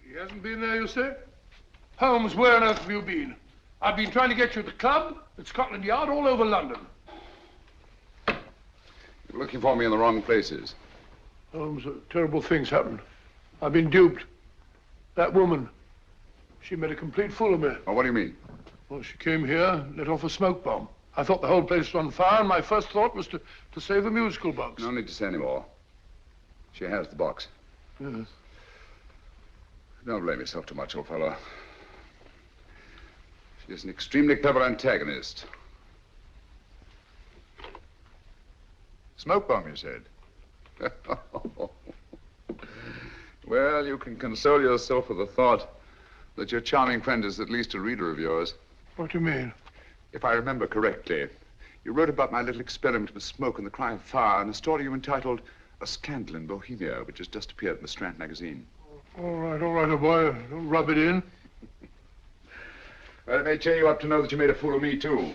He hasn't been there, you say? Holmes, where on earth have you been? I've been trying to get you at the club, at Scotland Yard, all over London. You're looking for me in the wrong places. Holmes, terrible things happened. I've been duped. That woman, she made a complete fool of me. Oh, what do you mean? Well, she came here, let off a smoke bomb. I thought the whole place was on fire, and my first thought was to save the musical box. No need to say any more. She has the box. Yes. Don't blame yourself too much, old fellow. She's an extremely clever antagonist. Smoke bomb, you said? Well, you can console yourself with the thought that your charming friend is at least a reader of yours. What do you mean? If I remember correctly, you wrote about my little experiment with smoke and the cry of fire in a story you entitled A Scandal in Bohemia, which has just appeared in the Strand magazine. All right, old boy. Don't rub it in. Well, it may cheer you up to know that you made a fool of me, too.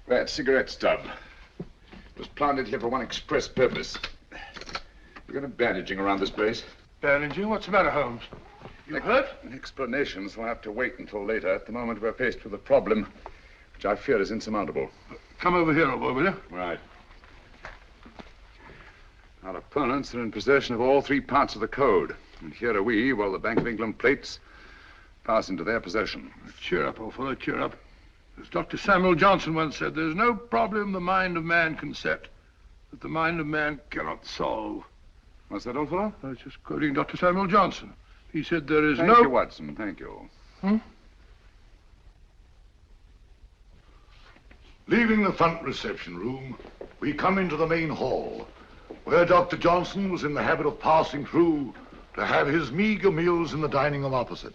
That cigarette stub was planted here for one express purpose. We're going to bandaging around this place. Bandaging? What's the matter, Holmes? You hurt? Explanations will have to wait until later. At the moment, we're faced with a problem which I fear is insurmountable. Come over here, old boy, will you? Right. Our opponents are in possession of all three parts of the code. And here are we, while the Bank of England plates pass into their possession. Cheer up, old fellow, cheer up. As Dr. Samuel Johnson once said, there's no problem the mind of man can set that the mind of man cannot solve. What's that, old fellow? I was just quoting Dr. Samuel Johnson. He said there is Thank no... you, Watson. Thank you. Leaving the front reception room, we come into the main hall, where Dr. Johnson was in the habit of passing through to have his meager meals in the dining room opposite,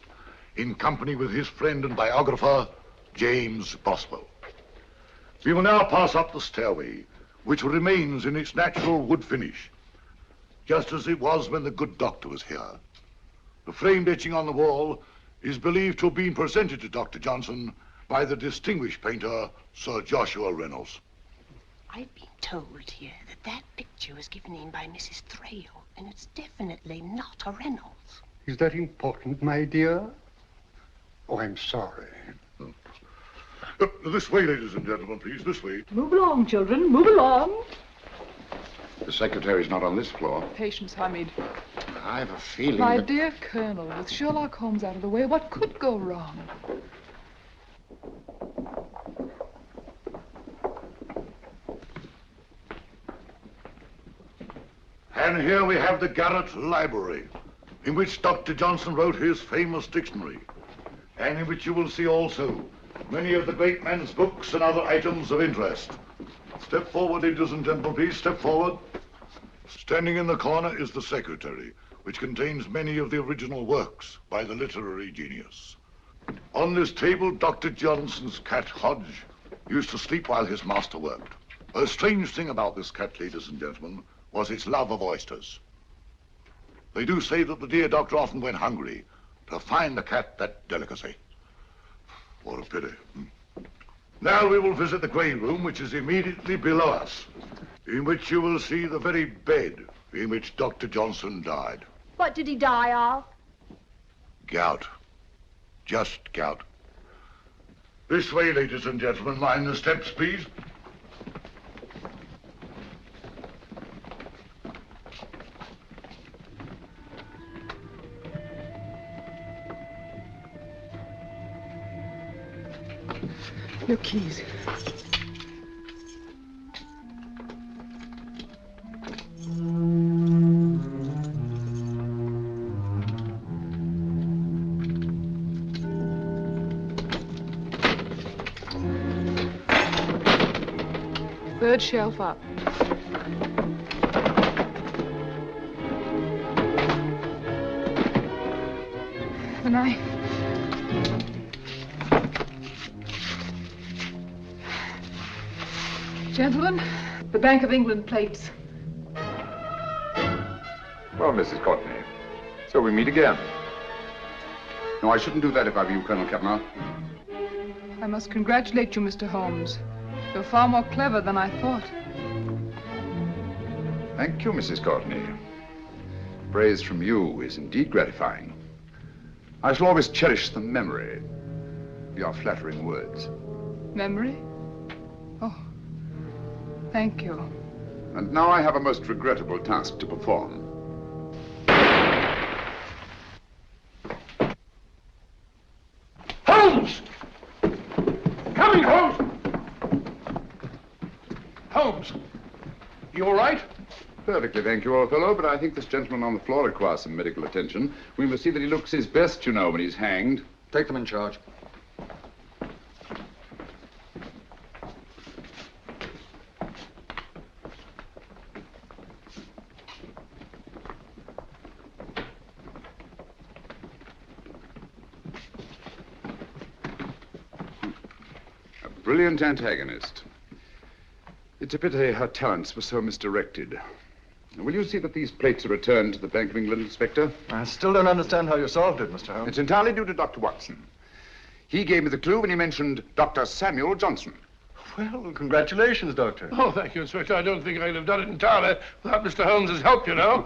in company with his friend and biographer, James Boswell. We will now pass up the stairway, which remains in its natural wood finish, just as it was when the good doctor was here. The framed etching on the wall is believed to have been presented to Dr. Johnson by the distinguished painter, Sir Joshua Reynolds. I've been told here that that picture was given in by Mrs. Thrale, and it's definitely not a Reynolds. Is that important, my dear? Oh, I'm sorry. This way, ladies and gentlemen, please, this way. Move along, children, move along. The secretary's not on this floor. Patience, Hamid. I have a feeling My that... dear Colonel, with Sherlock Holmes out of the way, what could go wrong? And here we have the Garrett Library, in which Dr. Johnson wrote his famous dictionary, and in which you will see also many of the great man's books and other items of interest. Step forward, ladies and gentlemen, please, step forward. Standing in the corner is the secretary, which contains many of the original works by the literary genius. On this table, Dr. Johnson's cat, Hodge, used to sleep while his master worked. A strange thing about this cat, ladies and gentlemen, was its love of oysters. They do say that the dear doctor often went hungry to find the cat that delicacy. What a pity. Now we will visit the grey room, which is immediately below us, in which you will see the very bed in which Dr. Johnson died. What did he die of? Gout. Just gout. This way, ladies and gentlemen. Mind the steps, please. Your keys. Third shelf up. The knife. Gentlemen, the Bank of England plates. Well, Mrs. Courtney, so we meet again. No, I shouldn't do that if I were you, Colonel Kavanaugh. I must congratulate you, Mr. Holmes. You're far more clever than I thought. Thank you, Mrs. Courtney. Praise from you is indeed gratifying. I shall always cherish the memory of your flattering words. Memory? Oh, thank you. And now I have a most regrettable task to perform. Holmes! Coming, Holmes! Holmes, you all right? Perfectly, thank you, old fellow, but I think this gentleman on the floor requires some medical attention. We must see that he looks his best, you know, when he's hanged. Take them in charge. A brilliant antagonist. It's a pity her talents were so misdirected. Will you see that these plates are returned to the Bank of England, Inspector? I still don't understand how you solved it, Mr. Holmes. It's entirely due to Dr. Watson. He gave me the clue when he mentioned Dr. Samuel Johnson. Well, congratulations, Doctor. Oh, thank you, Inspector. I don't think I could have done it entirely without Mr. Holmes's help, you know.